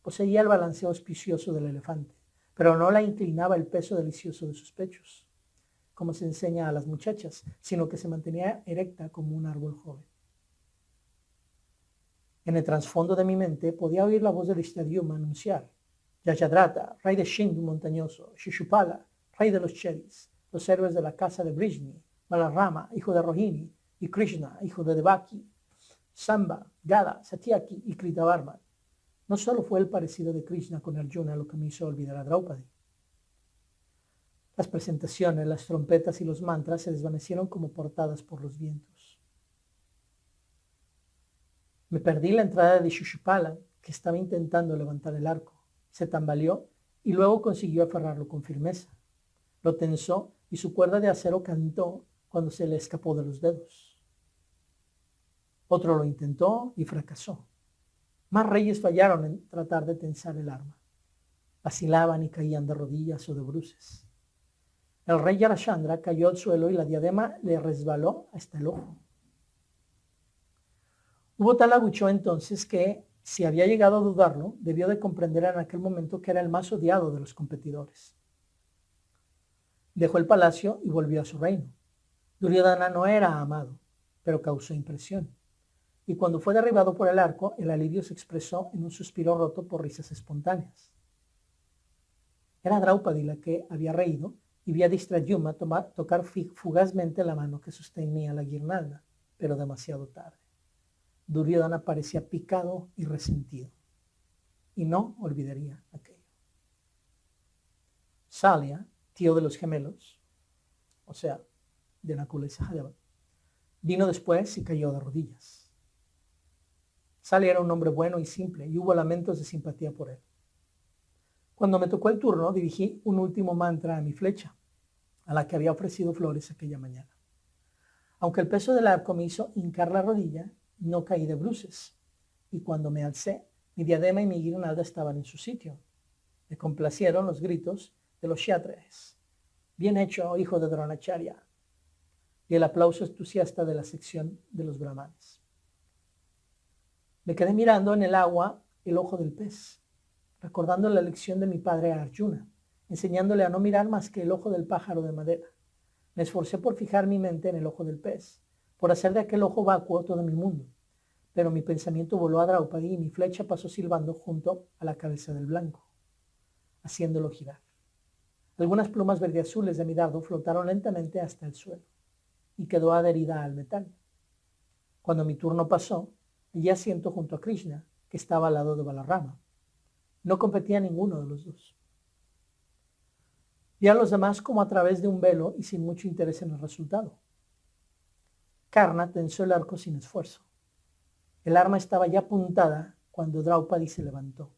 Poseía el balanceo auspicioso del elefante, pero no la inclinaba el peso delicioso de sus pechos, como se enseña a las muchachas, sino que se mantenía erecta como un árbol joven. En el trasfondo de mi mente podía oír la voz de Dhristadyumna anunciar: Yajadratha, rey de Shindu montañoso, Shishupala, rey de los Cheris, los héroes de la casa de Vrishni, Balarama, hijo de Rohini, y Krishna, hijo de Devaki, Samba, Gada, Satyaki y Kritavarma. No solo fue el parecido de Krishna con Arjuna lo que me hizo olvidar a Draupadi. Las presentaciones, las trompetas y los mantras se desvanecieron como portadas por los vientos. Me perdí la entrada de Shishupala, que estaba intentando levantar el arco. Se tambaleó y luego consiguió aferrarlo con firmeza. Lo tensó y su cuerda de acero cantó cuando se le escapó de los dedos. Otro lo intentó y fracasó. Más reyes fallaron en tratar de tensar el arma. Vacilaban y caían de rodillas o de bruces. El rey Yarashandra cayó al suelo y la diadema le resbaló hasta el ojo. Hubo tal abucheo entonces que, si había llegado a dudarlo, debió de comprender en aquel momento que era el más odiado de los competidores. Dejó el palacio y volvió a su reino. Duryodhana no era amado, pero causó impresión. Y cuando fue derribado por el arco, el alivio se expresó en un suspiro roto por risas espontáneas. Era Draupadi la que había reído y vi a Dhristadyumna tocar fugazmente la mano que sostenía la guirnalda, pero demasiado tarde. Duryodhana parecía picado y resentido, y no olvidaría aquello. Salya, tío de los gemelos, o sea, de Nakula y Sahadeva, vino después y cayó de rodillas. Salya era un hombre bueno y simple, y hubo lamentos de simpatía por él. Cuando me tocó el turno, dirigí un último mantra a mi flecha, a la que había ofrecido flores aquella mañana. Aunque el peso del arco me hizo hincar la rodilla, no caí de bruces, y cuando me alcé, mi diadema y mi guirnalda estaban en su sitio. Me complacieron los gritos de los kshatriyas. Bien hecho, hijo de Dronacharya, y el aplauso entusiasta de la sección de los brahmanes. Me quedé mirando en el agua el ojo del pez, recordando la lección de mi padre a Arjuna, enseñándole a no mirar más que el ojo del pájaro de madera. Me esforcé por fijar mi mente en el ojo del pez, por hacer de aquel ojo vacuo todo mi mundo. Pero mi pensamiento voló a Draupadi y mi flecha pasó silbando junto a la cabeza del blanco, haciéndolo girar. Algunas plumas verdeazules de mi dardo flotaron lentamente hasta el suelo y quedó adherida al metal. Cuando mi turno pasó, hallé asiento junto a Krishna, que estaba al lado de Balarama. No competía ninguno de los dos. Vi a los demás como a través de un velo y sin mucho interés en el resultado. Karna tensó el arco sin esfuerzo. El arma estaba ya apuntada cuando Draupadi se levantó.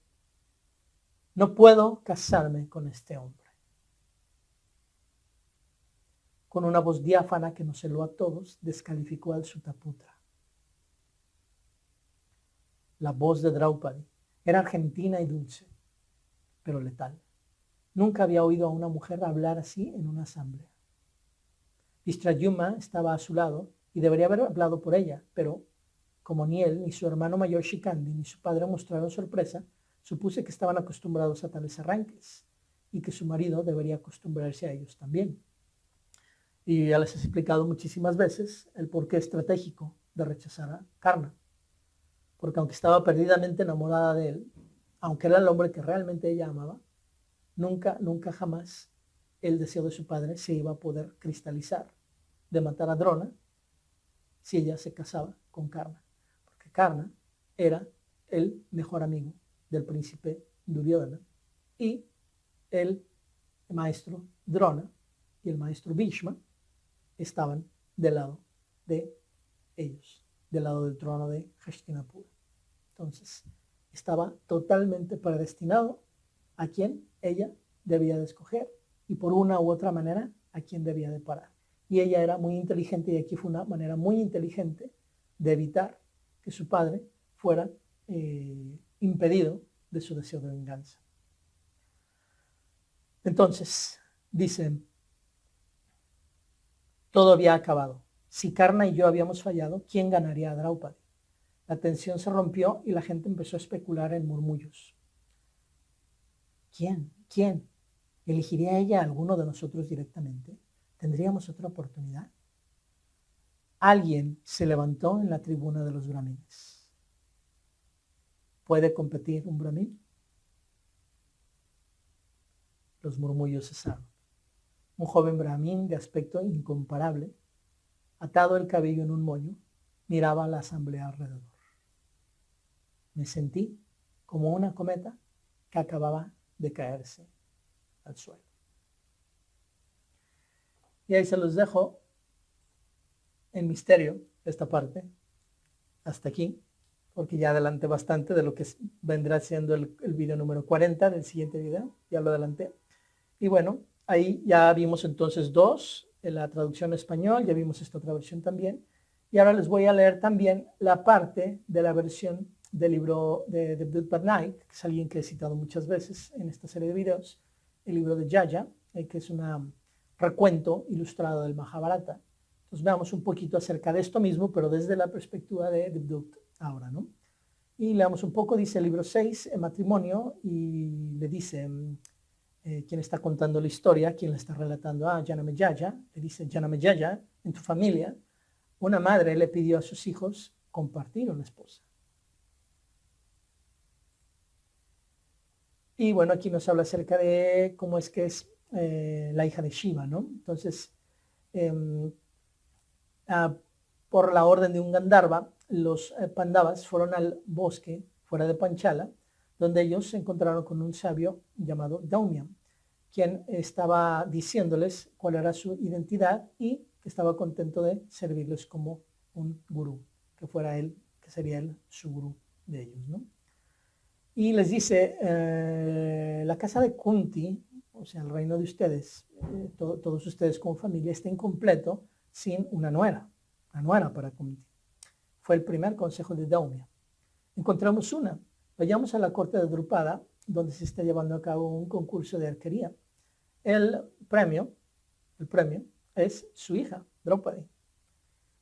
No puedo casarme con este hombre. Con una voz diáfana que nos celó a todos, descalificó al Sutaputra. La voz de Draupadi era argentina y dulce, pero letal. Nunca había oído a una mujer hablar así en una asamblea. Dhristadyumna estaba a su lado y debería haber hablado por ella, pero como ni él, ni su hermano mayor Shikandi, ni su padre mostraron sorpresa, supuse que estaban acostumbrados a tales arranques y que su marido debería acostumbrarse a ellos también. Y ya les he explicado muchísimas veces el porqué estratégico de rechazar a Karna. Porque aunque estaba perdidamente enamorada de él, aunque era el hombre que realmente ella amaba, nunca jamás el deseo de su padre se iba a poder cristalizar de matar a Drona si ella se casaba con Karna. Porque Karna era el mejor amigo del príncipe Duryodhana y el maestro Drona y el maestro Bhishma estaban del lado de ellos, del lado del trono de Hastinapura. Entonces, estaba totalmente predestinado a quien ella debía de escoger y por una u otra manera a quien debía de parar. Y ella era muy inteligente y aquí fue una manera muy inteligente de evitar que su padre fuera impedido de su deseo de venganza. Entonces, dice, todo había acabado. Si Karna y yo habíamos fallado, ¿quién ganaría a Draupadi? La tensión se rompió y la gente empezó a especular en murmullos. ¿Quién? ¿Quién? ¿Elegiría ella a alguno de nosotros directamente? ¿Tendríamos otra oportunidad? Alguien se levantó en la tribuna de los brahmines. ¿Puede competir un brahmin? Los murmullos cesaron. Un joven brahmin de aspecto incomparable, atado el cabello en un moño, miraba a la asamblea alrededor. Me sentí como una cometa que acababa de caerse al suelo. Y ahí se los dejo en misterio esta parte, hasta aquí, porque ya adelanté bastante de lo que vendrá siendo el video número 40 del siguiente video, ya lo adelanté. Y bueno, ahí ya vimos entonces dos, en la traducción español, ya vimos esta otra versión también. Y ahora les voy a leer también la parte de la versión del libro de Devdutt Patnaik, que es alguien que he citado muchas veces en esta serie de videos, el libro de Yaya, que es un recuento ilustrado del Mahabharata. Entonces veamos un poquito acerca de esto mismo, pero desde la perspectiva de Devdutt ahora, ¿no? Y leamos un poco, dice el libro 6, el matrimonio, y le dice quien está contando la historia, quien le está relatando a Janamejaya, le dice, Janamejaya, en tu familia, una madre le pidió a sus hijos compartir una esposa. Y bueno, aquí nos habla acerca de cómo es que es la hija de Shiva, ¿no? Entonces, por la orden de un Gandharva, los Pandavas fueron al bosque fuera de Panchala, donde ellos se encontraron con un sabio llamado Daumya, quien estaba diciéndoles cuál era su identidad y que estaba contento de servirles como un gurú, que fuera él, que sería él su gurú de ellos, ¿no? Y les dice, la casa de Kunti, o sea, el reino de ustedes, todos ustedes como familia, está incompleto sin una nuera para Kunti. Fue el primer consejo de Daumya. Encontramos una. Vayamos a la corte de Drupada, donde se está llevando a cabo un concurso de arquería. El premio es su hija, Draupadi.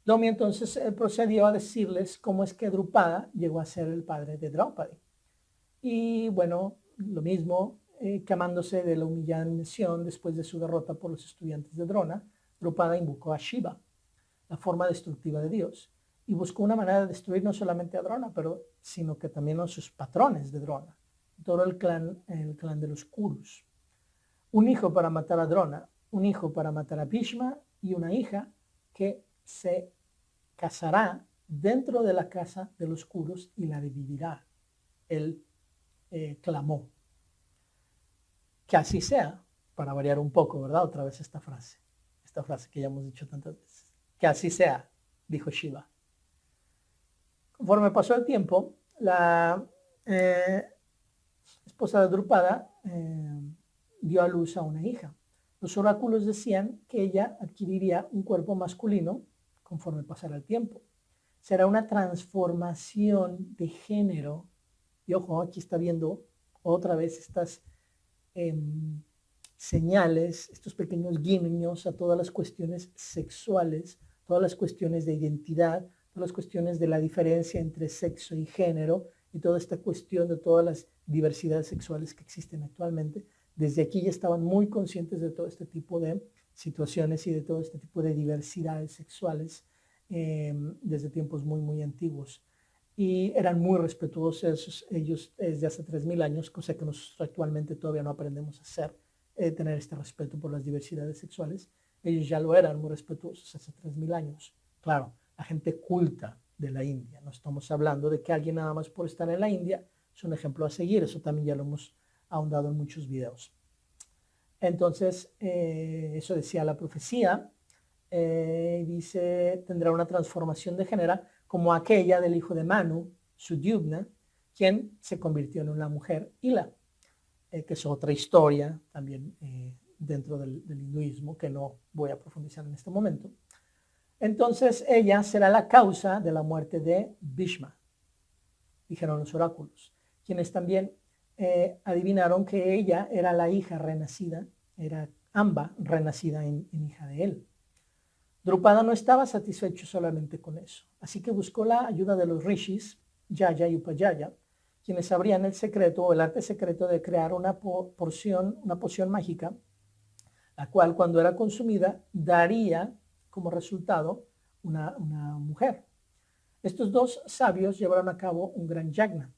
Daumya entonces procedió a decirles cómo es que Drupada llegó a ser el padre de Draupadi. Y bueno, lo mismo, quemándose de la humillación después de su derrota por los estudiantes de Drona, Drupada invocó a Shiva, la forma destructiva de Dios, y buscó una manera de destruir no solamente a Drona, sino que también a sus patrones de Drona, todo el clan de los Kurus. Un hijo para matar a Drona, un hijo para matar a Bhishma y una hija que se casará dentro de la casa de los Kurus y la dividirá. Él clamó. Que así sea, para variar un poco, ¿verdad? Otra vez esta frase que ya hemos dicho tantas veces. Que así sea, dijo Shiva. Conforme pasó el tiempo, la esposa de Drupada dio a luz a una hija. Los oráculos decían que ella adquiriría un cuerpo masculino conforme pasara el tiempo. Será una transformación de género. Y ojo, aquí está viendo otra vez estas señales, estos pequeños guiños a todas las cuestiones sexuales, todas las cuestiones de identidad, todas las cuestiones de la diferencia entre sexo y género y toda esta cuestión de todas las diversidades sexuales que existen actualmente. Desde aquí ya estaban muy conscientes de todo este tipo de situaciones y de todo este tipo de diversidades sexuales desde tiempos muy, muy antiguos. Y eran muy respetuosos ellos desde hace 3000 años, cosa que nosotros actualmente todavía no aprendemos a hacer, tener este respeto por las diversidades sexuales. Ellos ya lo eran muy respetuosos hace 3000 años. Claro, la gente culta de la India. No estamos hablando de que alguien nada más por estar en la India es un ejemplo a seguir. Eso también ya lo hemos ahondado en muchos videos. Entonces, eso decía la profecía. Dice, tendrá una transformación de género como aquella del hijo de Manu, Sudyumna, quien se convirtió en una mujer Hila, que es otra historia también dentro del hinduismo que no voy a profundizar en este momento. Entonces ella será la causa de la muerte de Bhishma, dijeron los oráculos, quienes también adivinaron que ella era la hija renacida, era Amba renacida en hija de él. Drupada no estaba satisfecho solamente con eso, así que buscó la ayuda de los rishis, Yaya y Upayaya, quienes sabrían el secreto o el arte secreto de crear una poción mágica, la cual cuando era consumida daría como resultado una mujer. Estos dos sabios llevaron a cabo un gran yagna.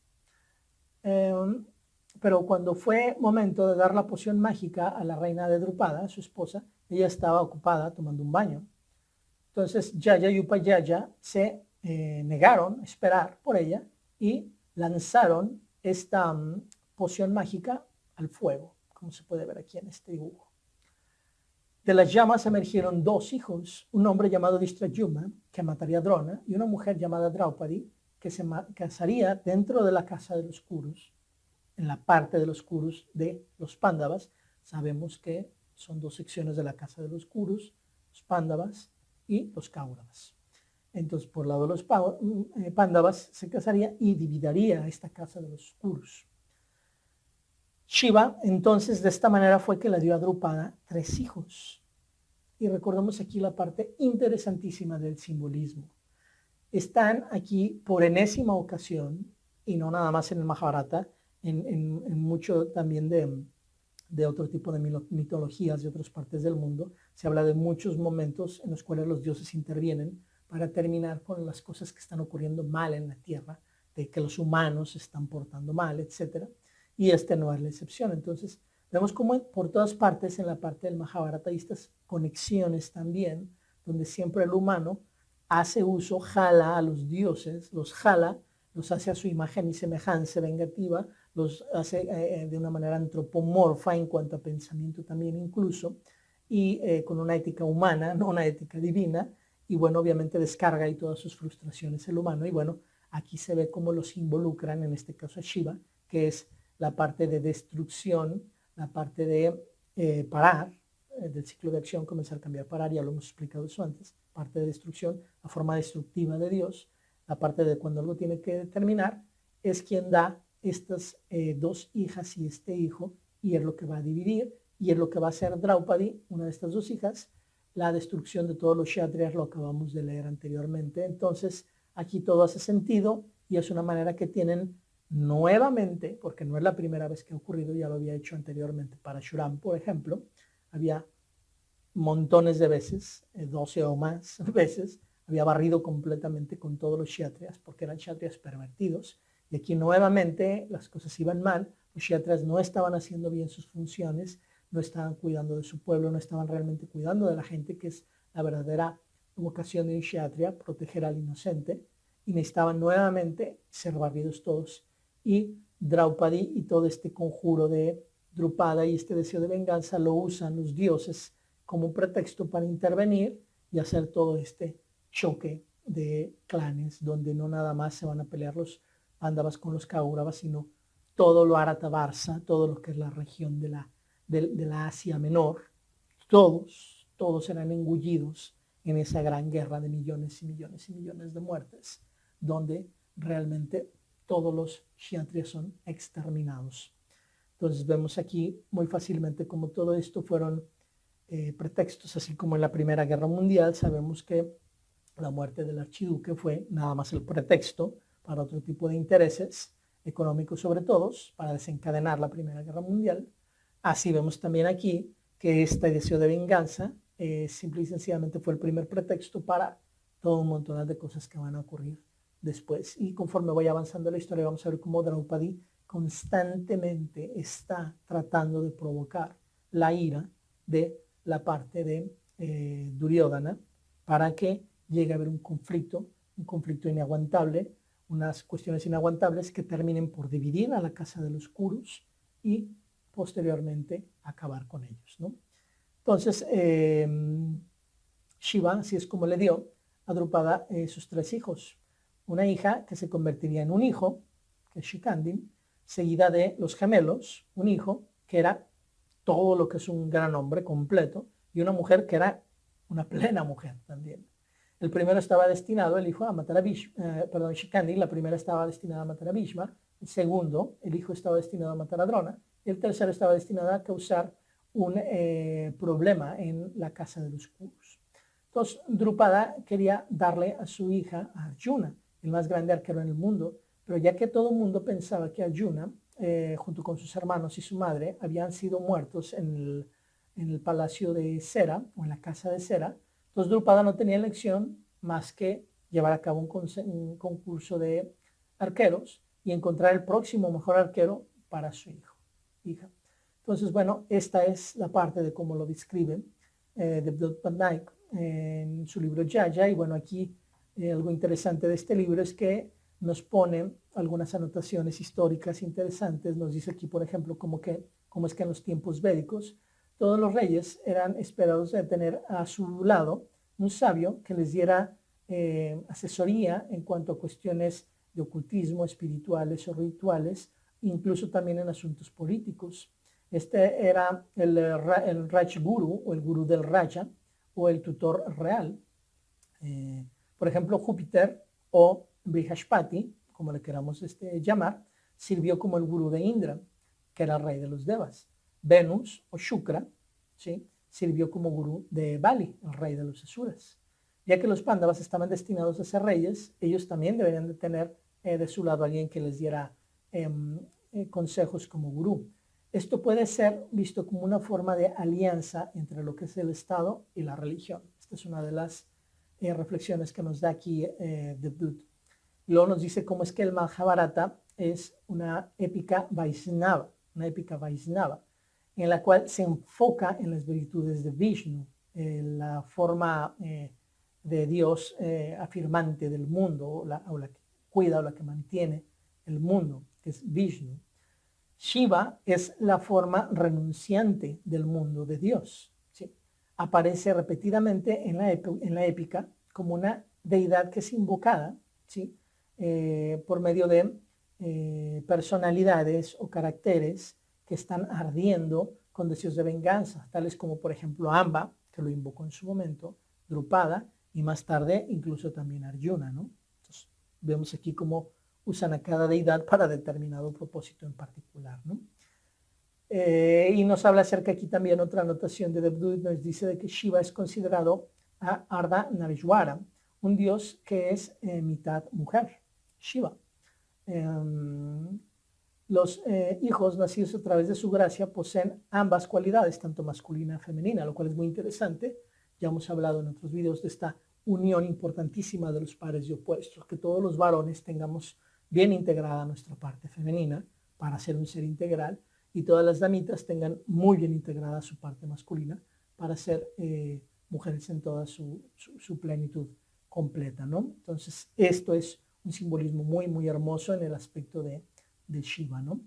Pero cuando fue momento de dar la poción mágica a la reina de Drupada, su esposa, ella estaba ocupada tomando un baño. Entonces Yaya y Upayaya se negaron a esperar por ella y lanzaron esta poción mágica al fuego, como se puede ver aquí en este dibujo. De las llamas emergieron dos hijos, un hombre llamado Distrayuma, que mataría a Drona, y una mujer llamada Draupadi, que se casaría dentro de la casa de los Kurus, en la parte de los Kurus de los Pándavas. Sabemos que son dos secciones de la casa de los Kurus, los Pándavas y los Kauravas. Entonces, por el lado de los Pándavas se casaría y dividiría esta casa de los Kurus. Shiva, entonces, de esta manera fue que le dio a Drupada 3 hijos. Y recordemos aquí la parte interesantísima del simbolismo. Están aquí por enésima ocasión, y no nada más en el Mahabharata, en mucho también de otro tipo de mitologías de otras partes del mundo, se habla de muchos momentos en los cuales los dioses intervienen para terminar con las cosas que están ocurriendo mal en la tierra, de que los humanos se están portando mal, etc. Y este no es la excepción. Entonces, vemos como por todas partes, en la parte del Mahabharata, hay estas conexiones también, donde siempre el humano hace uso, jala a los dioses, los jala, los hace a su imagen y semejanza vengativa, los hace de una manera antropomorfa en cuanto a pensamiento también incluso, y con una ética humana, no una ética divina, y bueno, obviamente descarga ahí todas sus frustraciones el humano, y bueno, aquí se ve cómo los involucran, en este caso a Shiva, que es la parte de destrucción, la parte de parar, del ciclo de acción, comenzar a cambiar, parar, ya lo hemos explicado eso antes, parte de destrucción, la forma destructiva de Dios, la parte de cuando algo tiene que terminar, es quien da estas 2 hijas y este hijo, y es lo que va a dividir, y es lo que va a hacer Draupadi, una de estas 2 hijas, la destrucción de todos los kshatriyas, lo acabamos de leer anteriormente. Entonces, aquí todo hace sentido, y es una manera que tienen nuevamente, porque no es la primera vez que ha ocurrido, ya lo había hecho anteriormente para Shuram, por ejemplo, había montones de veces, 12 o más veces, había barrido completamente con todos los kshatriyas, porque eran kshatriyas pervertidos, y aquí nuevamente las cosas iban mal, los kshatriyas no estaban haciendo bien sus funciones, no estaban cuidando de su pueblo, no estaban realmente cuidando de la gente, que es la verdadera vocación de un kshatriya, proteger al inocente, y necesitaban nuevamente ser barridos todos. Y Draupadi y todo este conjuro de Drupada y este deseo de venganza lo usan los dioses como un pretexto para intervenir y hacer todo este choque de clanes, donde no nada más se van a pelear los Pándavas con los Kauravas, sino todo lo Aratavarsa, todo lo que es la región de la Asia Menor, todos serán engullidos en esa gran guerra de millones y millones y millones de muertes, donde realmente todos los kshatriyas son exterminados. Entonces vemos aquí muy fácilmente cómo todo esto fueron pretextos, así como en la Primera Guerra Mundial sabemos que la muerte del archiduque fue nada más el pretexto para otro tipo de intereses económicos, sobre todo para desencadenar la Primera Guerra Mundial. Así vemos también aquí que este deseo de venganza simple y sencillamente fue el primer pretexto para todo un montón de cosas que van a ocurrir después. Y conforme vaya avanzando la historia, vamos a ver cómo Draupadi constantemente está tratando de provocar la ira de la parte de Duryodhana para que llegue a haber un conflicto inaguantable, unas cuestiones inaguantables que terminen por dividir a la casa de los Kurus y posteriormente acabar con ellos, ¿no? Entonces, Shiva, así es como le dio a Drupada sus 3 hijos. Una hija que se convertiría en un hijo, que es Shikandi, seguida de los gemelos, un hijo que era todo lo que es un gran hombre completo, y una mujer que era una plena mujer también. El primero estaba destinado, el hijo, a matar a Shikandi, la primera estaba destinada a matar a Bhishma, el segundo, el hijo estaba destinado a matar a Drona, y el tercero estaba destinado a causar un problema en la casa de los Kurus. Entonces, Drupada quería darle a su hija a Arjuna, el más grande arquero en el mundo, pero ya que todo el mundo pensaba que Arjuna, junto con sus hermanos y su madre, habían sido muertos en el palacio de Cera, o en la casa de Cera, entonces Drupada no tenía elección más que llevar a cabo un concurso de arqueros y encontrar el próximo mejor arquero para su hija. Entonces, bueno, esta es la parte de cómo lo describe Devdutt Patnaik en su libro Yaya. Y bueno, aquí algo interesante de este libro es que nos pone algunas anotaciones históricas interesantes. Nos dice aquí, por ejemplo, cómo es que en los tiempos védicos todos los reyes eran esperados de tener a su lado un sabio que les diera asesoría en cuanto a cuestiones de ocultismo, espirituales o rituales, incluso también en asuntos políticos. Este era el Raj Guru, o el Guru del Raja, o el tutor real. Por ejemplo, Júpiter o Brihaspati, como le queramos llamar, sirvió como el Guru de Indra, que era el rey de los Devas. Venus o Shukra, ¿sí?, sirvió como Guru de Bali, el rey de los Asuras. Ya que los Pándavas estaban destinados a ser reyes, ellos también deberían de tener de su lado a alguien que les diera consejos como gurú. Esto puede ser visto como una forma de alianza entre lo que es el Estado y la religión. Esta es una de las reflexiones que nos da aquí Devdutt. Luego nos dice cómo es que el Mahabharata es una épica Vaishnava, en la cual se enfoca en las virtudes de Vishnu, la forma de Dios afirmante del mundo, o la que cuida o la que mantiene el mundo, que es Vishnu. Shiva es la forma renunciante del mundo de Dios, ¿sí? Aparece repetidamente en la épica como una deidad que es invocada, ¿sí?, por medio de personalidades o caracteres que están ardiendo con deseos de venganza, tales como por ejemplo Amba, que lo invocó en su momento, Drupada y más tarde incluso también Arjuna, ¿no? Entonces, vemos aquí cómo usan a cada deidad para determinado propósito en particular, ¿no? Y nos habla acerca aquí también otra anotación de Devdutt, nos dice de que Shiva es considerado a Ardha Narishwara, un dios que es mitad mujer, Shiva. Los hijos nacidos a través de su gracia poseen ambas cualidades, tanto masculina y femenina, lo cual es muy interesante. Ya hemos hablado en otros videos de esta unión importantísima de los pares y opuestos, que todos los varones tengamos bien integrada nuestra parte femenina para ser un ser integral, y todas las damitas tengan muy bien integrada su parte masculina para ser mujeres en toda su plenitud completa, ¿no? Entonces, esto es un simbolismo muy, muy hermoso en el aspecto de Shiva, ¿no?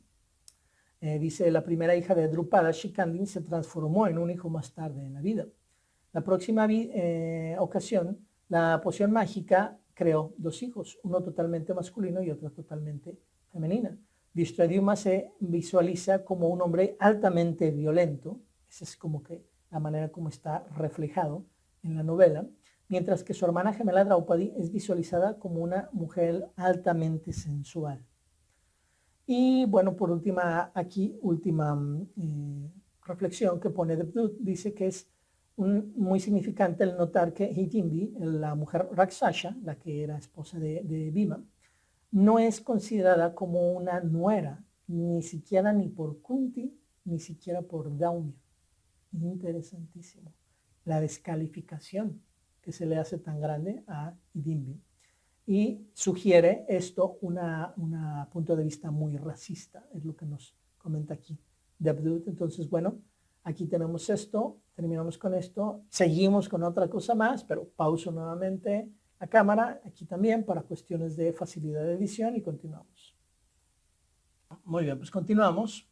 Dice, la primera hija de Drupada, Shikandi, se transformó en un hijo más tarde en la vida. La próxima ocasión, la poción mágica creó 2 hijos, uno totalmente masculino y otro totalmente femenina. Vishvadyuma se visualiza como un hombre altamente violento, esa es como que la manera como está reflejado en la novela, mientras que su hermana gemela Draupadi es visualizada como una mujer altamente sensual. Y bueno, por última reflexión que pone Devdutt, dice que es muy significante el notar que Hidimbi, la mujer Rakshasha, la que era esposa de Bhima, no es considerada como una nuera, ni siquiera ni por Kunti, ni siquiera por Daumya. Interesantísimo. La descalificación que se le hace tan grande a Hidimbi. Y sugiere esto un punto de vista muy racista, es lo que nos comenta aquí Devdutt. Entonces, bueno, aquí tenemos esto, terminamos con esto, seguimos con otra cosa más, pero pauso nuevamente la cámara aquí también para cuestiones de facilidad de edición y continuamos. Muy bien, pues continuamos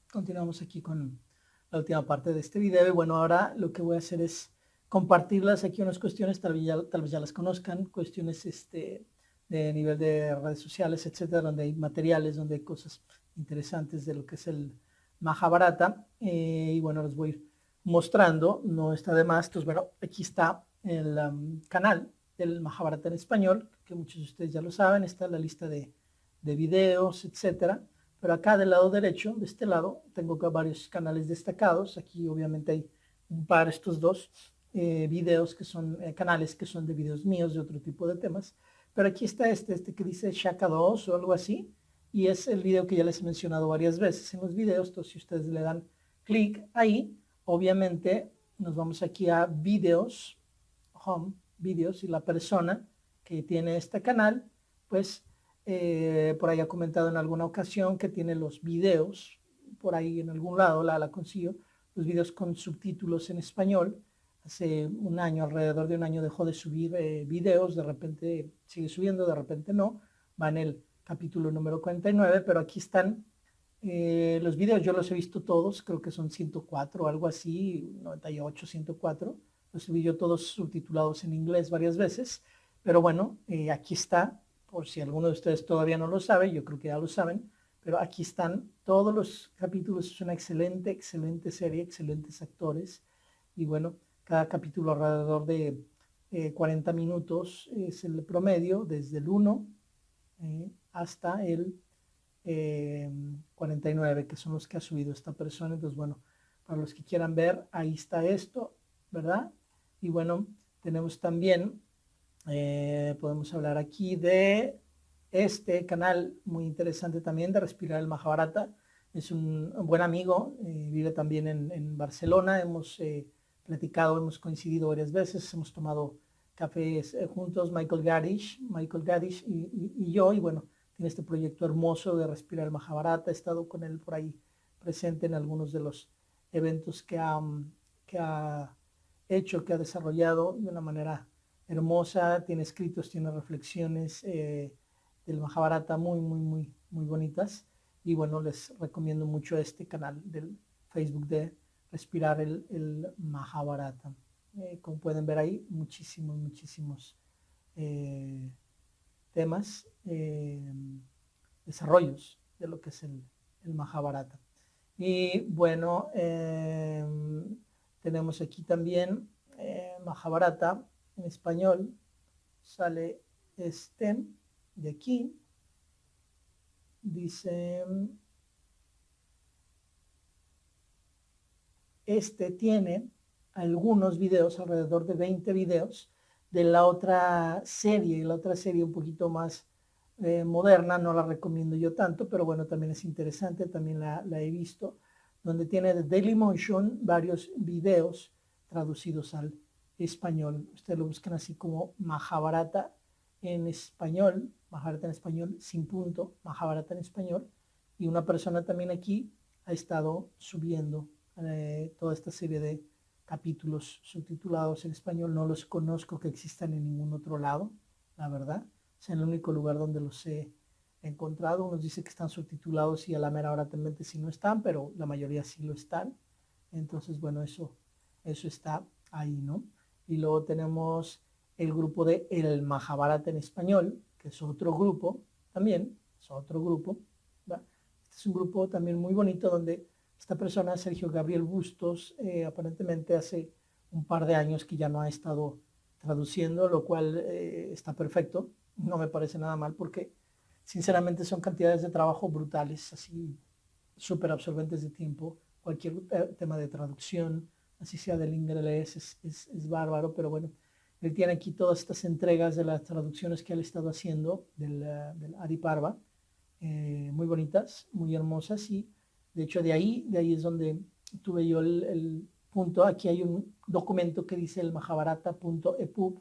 aquí con la última parte de este video y bueno, ahora lo que voy a hacer es compartirlas aquí unas cuestiones, tal vez ya las conozcan, cuestiones de nivel de redes sociales, etcétera, donde hay materiales, donde hay cosas interesantes de lo que es el Mahabharata y bueno, les voy a ir mostrando, no está de más, entonces bueno, aquí está el canal del Mahabharata en español, que muchos de ustedes ya lo saben, está la lista de videos, etcétera. Pero acá del lado derecho, de este lado, tengo varios canales destacados. Aquí obviamente hay un par, estos dos videos que son canales que son de videos míos de otro tipo de temas. Pero aquí está este que dice Shaka 2 o algo así. Y es el video que ya les he mencionado varias veces en los videos. Entonces, si ustedes le dan clic ahí, obviamente nos vamos aquí a videos, home, videos, y la persona que tiene este canal, pues por ahí ha comentado en alguna ocasión que tiene los videos, por ahí en algún lado la consigo, los videos con subtítulos en español. Hace un año, alrededor de un año, dejó de subir videos, de repente sigue subiendo, de repente no. Va en el capítulo número 49, pero aquí están los videos, yo los he visto todos, creo que son 104 o algo así, 98, 104. Los subí yo todos subtitulados en inglés varias veces, pero bueno, aquí está, por si alguno de ustedes todavía no lo sabe, yo creo que ya lo saben, pero aquí están todos los capítulos, es una excelente, excelente serie, excelentes actores, y bueno, cada capítulo alrededor de 40 minutos es el promedio, desde el 1 hasta el 49, que son los que ha subido esta persona. Entonces, bueno, para los que quieran ver, ahí está esto, ¿verdad? Y bueno, tenemos también, podemos hablar aquí de este canal muy interesante también de Respirar el Mahabharata. Es un buen amigo, vive también en Barcelona, hemos platicado, hemos coincidido varias veces, hemos tomado cafés juntos, Michael Gadish y yo, y bueno, tiene este proyecto hermoso de Respirar el Mahabharata. He estado con él por ahí presente en algunos de los eventos que ha hecho, que ha desarrollado de una manera hermosa. Tiene escritos, tiene reflexiones del Mahabharata muy bonitas. Y bueno, les recomiendo mucho este canal del Facebook de Respirar el Mahabharata. Como pueden ver ahí, muchísimos temas, desarrollos de lo que es el Mahabharata. Y bueno, tenemos aquí también Mahabharata en español, sale este de aquí, dice, este tiene algunos videos, alrededor de 20 videos, de la otra serie un poquito más moderna, no la recomiendo yo tanto, pero bueno, también es interesante, también la he visto, donde tiene de Dailymotion varios videos traducidos al español. Ustedes lo buscan así como Mahabharata en español, Mahabharata en español, sin punto, Mahabharata en español, y una persona también aquí ha estado subiendo toda esta serie de capítulos subtitulados en español. No los conozco que existan en ningún otro lado, la verdad. Es el único lugar donde los he encontrado. Unos dicen que están subtitulados y a la mera hora también si no están, pero la mayoría sí lo están. Entonces, bueno, eso está ahí, ¿no? Y luego tenemos el grupo de El Mahabharata en español, que es otro grupo también, es otro grupo. ¿Va? Este es un grupo también muy bonito donde esta persona, Sergio Gabriel Bustos, aparentemente hace un par de años que ya no ha estado traduciendo, lo cual está perfecto, no me parece nada mal porque sinceramente son cantidades de trabajo brutales, así súper absorbentes de tiempo, cualquier tema de traducción, así sea del inglés, es bárbaro, pero bueno, él tiene aquí todas estas entregas de las traducciones que él ha estado haciendo del Adi Parva, muy bonitas, muy hermosas, y de hecho de ahí es donde tuve yo el punto. Aquí hay un documento que dice el mahabharata.epub,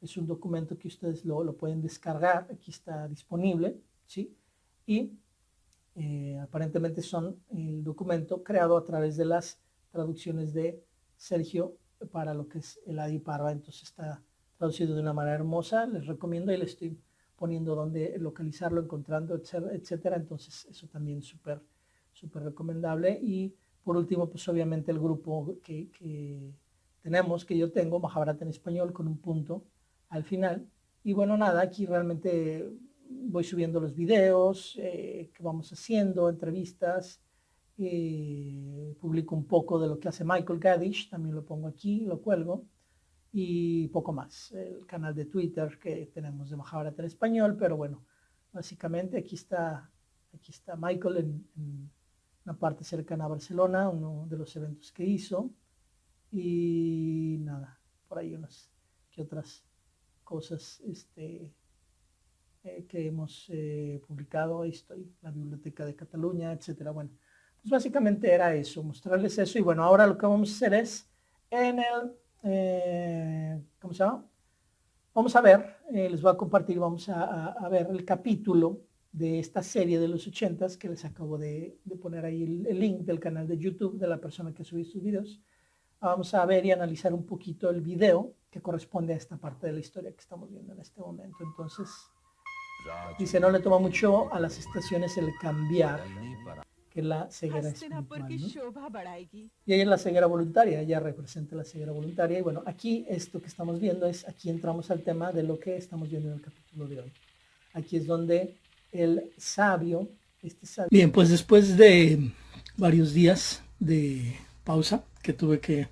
es un documento que ustedes lo pueden descargar, aquí está disponible, ¿sí? Y aparentemente son el documento creado a través de las traducciones de Sergio para lo que es el Adi Parva, entonces está traducido de una manera hermosa, les recomiendo y les estoy poniendo dónde localizarlo, encontrando, etcétera, entonces eso también súper súper recomendable. Y por último, pues obviamente el grupo que tenemos, que yo tengo, Mahabharata en español, con un punto al final. Y bueno, nada, aquí realmente voy subiendo los videos que vamos haciendo, entrevistas, publico un poco de lo que hace Michael Gadish, también lo pongo aquí, lo cuelgo, y poco más. El canal de Twitter que tenemos de Mahabharata en español, pero bueno, básicamente aquí está Michael en una parte cercana a Barcelona, uno de los eventos que hizo, y nada, por ahí unas que otras cosas que hemos publicado. Ahí estoy, la Biblioteca de Cataluña, etcétera. Bueno, pues básicamente era eso, mostrarles eso. Y bueno, ahora lo que vamos a hacer es en el, ¿cómo se llama? Vamos a ver, les voy a compartir, vamos a ver el capítulo de esta serie de los 80s que les acabo de poner ahí el link del canal de YouTube de la persona que subió estos videos. Vamos a ver y analizar un poquito el video que corresponde a esta parte de la historia que estamos viendo en este momento. Entonces, dice, no le toma mucho a las estaciones el cambiar, que es la ceguera espiritual, ¿no? Y ella es la ceguera voluntaria, ella representa la ceguera voluntaria. Y bueno, aquí esto que estamos viendo aquí entramos al tema de lo que estamos viendo en el capítulo de hoy. Aquí es donde el sabio, Bien, pues después de varios días de pausa, que tuve que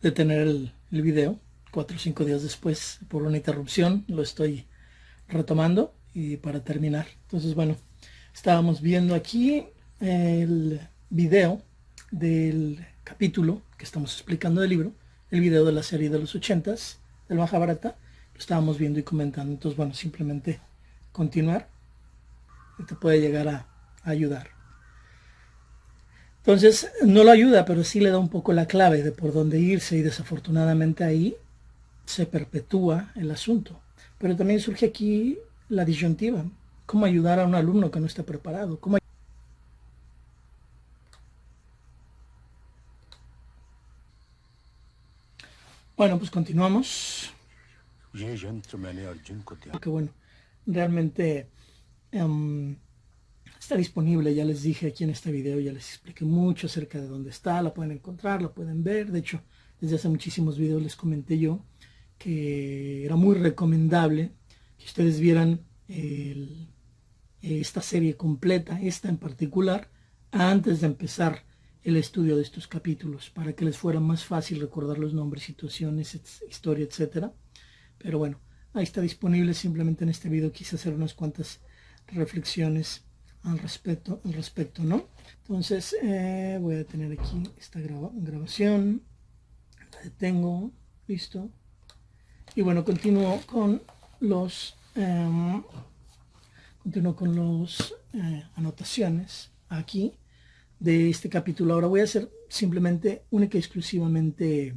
detener el video, 4 o 5 días después, por una interrupción, lo estoy retomando y para terminar. Entonces, bueno, estábamos viendo aquí el video del capítulo que estamos explicando del libro, el video de la serie de los 80s, del Mahabharata, lo estábamos viendo y comentando. Entonces, bueno, simplemente continuar y te puede llegar a ayudar. Entonces, no lo ayuda, pero sí le da un poco la clave de por dónde irse, y desafortunadamente ahí se perpetúa el asunto. Pero también surge aquí la disyuntiva: ¿cómo ayudar a un alumno que no está preparado? Bueno, pues continuamos. Porque bueno, realmente está disponible, ya les dije aquí en este video, ya les expliqué mucho acerca de dónde está, la pueden encontrar, la pueden ver. De hecho, desde hace muchísimos videos les comenté yo que era muy recomendable que ustedes vieran esta serie completa, esta en particular, antes de empezar el estudio de estos capítulos, para que les fuera más fácil recordar los nombres, situaciones, historia, etcétera. Pero bueno, ahí está disponible. Simplemente en este video quise hacer unas cuantas reflexiones al respecto, ¿no? Entonces voy a detener aquí esta grabación, la detengo, listo. Y bueno, continúo con los anotaciones aquí de este capítulo. Ahora voy a hacer simplemente, única y exclusivamente,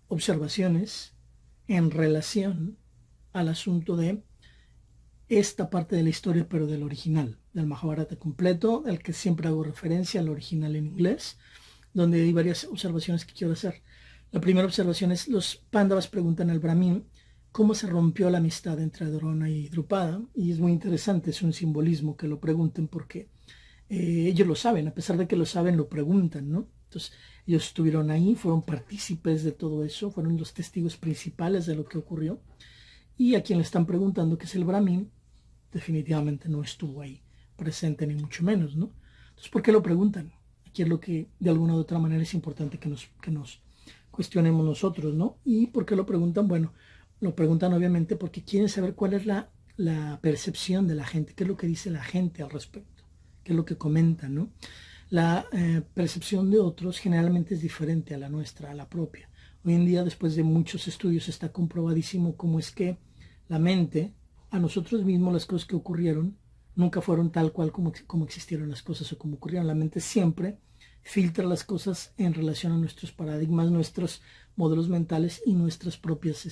observaciones en relación al asunto de esta parte de la historia, pero del original, del Mahabharata completo, al que siempre hago referencia, al original en inglés, donde hay varias observaciones que quiero hacer. La primera observación es: los Pándavas preguntan al Brahmin cómo se rompió la amistad entre Drona y Drupada, y es muy interesante, es un simbolismo que lo pregunten, porque ellos lo saben, a pesar de que lo saben, lo preguntan, ¿no? Entonces, ellos estuvieron ahí, fueron partícipes de todo eso, fueron los testigos principales de lo que ocurrió, y a quien le están preguntando, que es el Brahmin, definitivamente no estuvo ahí presente, ni mucho menos, ¿no? Entonces, ¿por qué lo preguntan? Aquí es lo que de alguna u otra manera es importante que nos cuestionemos nosotros, ¿no? ¿Y por qué lo preguntan? Bueno, lo preguntan obviamente porque quieren saber cuál es la percepción de la gente, qué es lo que dice la gente al respecto, qué es lo que comentan, ¿no? La percepción de otros generalmente es diferente a la nuestra, a la propia. Hoy en día, después de muchos estudios, está comprobadísimo cómo es que la mente, a nosotros mismos, las cosas que ocurrieron nunca fueron tal cual como existieron las cosas o como ocurrieron. La mente siempre filtra las cosas en relación a nuestros paradigmas, nuestros modelos mentales y nuestras propias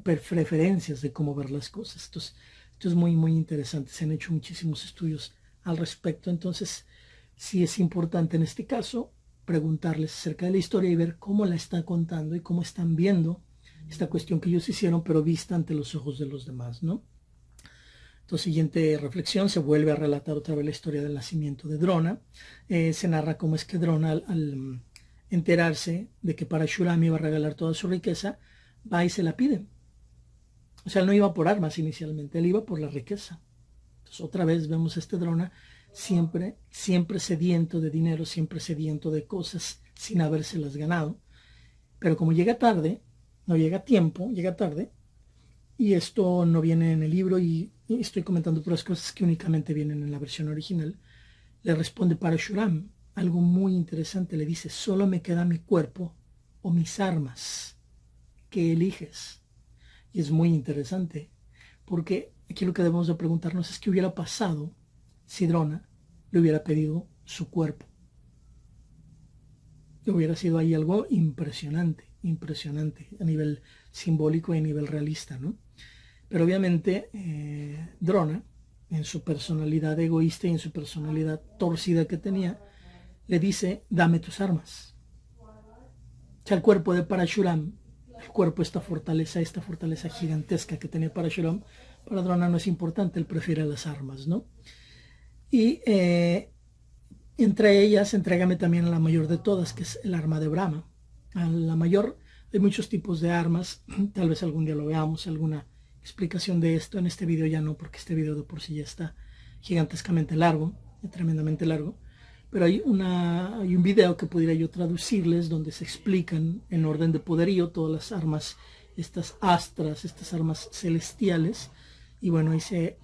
preferencias de cómo ver las cosas. Esto es muy, muy interesante. Se han hecho muchísimos estudios al respecto. Entonces, sí es importante en este caso preguntarles acerca de la historia y ver cómo la están contando y cómo están viendo esta cuestión que ellos hicieron, pero vista ante los ojos de los demás, ¿no? Entonces, siguiente reflexión, se vuelve a relatar otra vez la historia del nacimiento de Drona. Se narra cómo es que Drona, al enterarse de que Parashuram iba a regalar toda su riqueza, va y se la pide. O sea, él no iba por armas inicialmente, él iba por la riqueza. Entonces, otra vez vemos a este Drona siempre sediento de dinero, siempre sediento de cosas sin habérselas ganado. Pero como llega tarde, no llega a tiempo, llega tarde, y esto no viene en el libro y estoy comentando puras cosas que únicamente vienen en la versión original, le responde Parashuram algo muy interesante. Le dice: solo me queda mi cuerpo o mis armas. ¿Qué eliges? Y es muy interesante, porque aquí lo que debemos de preguntarnos es qué hubiera pasado si Drona le hubiera pedido su cuerpo. Hubiera sido ahí algo impresionante a nivel simbólico y a nivel realista, ¿no? Pero obviamente Drona, en su personalidad egoísta y en su personalidad torcida que tenía, le dice: dame tus armas. O sea, el cuerpo de Parashuram, el cuerpo, esta fortaleza gigantesca que tenía Parashuram, para Drona no es importante, él prefiere las armas, ¿no? Y entre ellas, entrégame también a la mayor de todas, que es el arma de Brahma. A la mayor, hay muchos tipos de armas, tal vez algún día lo veamos, alguna explicación de esto. En este video ya no, porque este video de por sí ya está gigantescamente largo, tremendamente largo. Pero hay un video que pudiera yo traducirles donde se explican en orden de poderío todas las armas, estas astras, estas armas celestiales. Y bueno, ahí se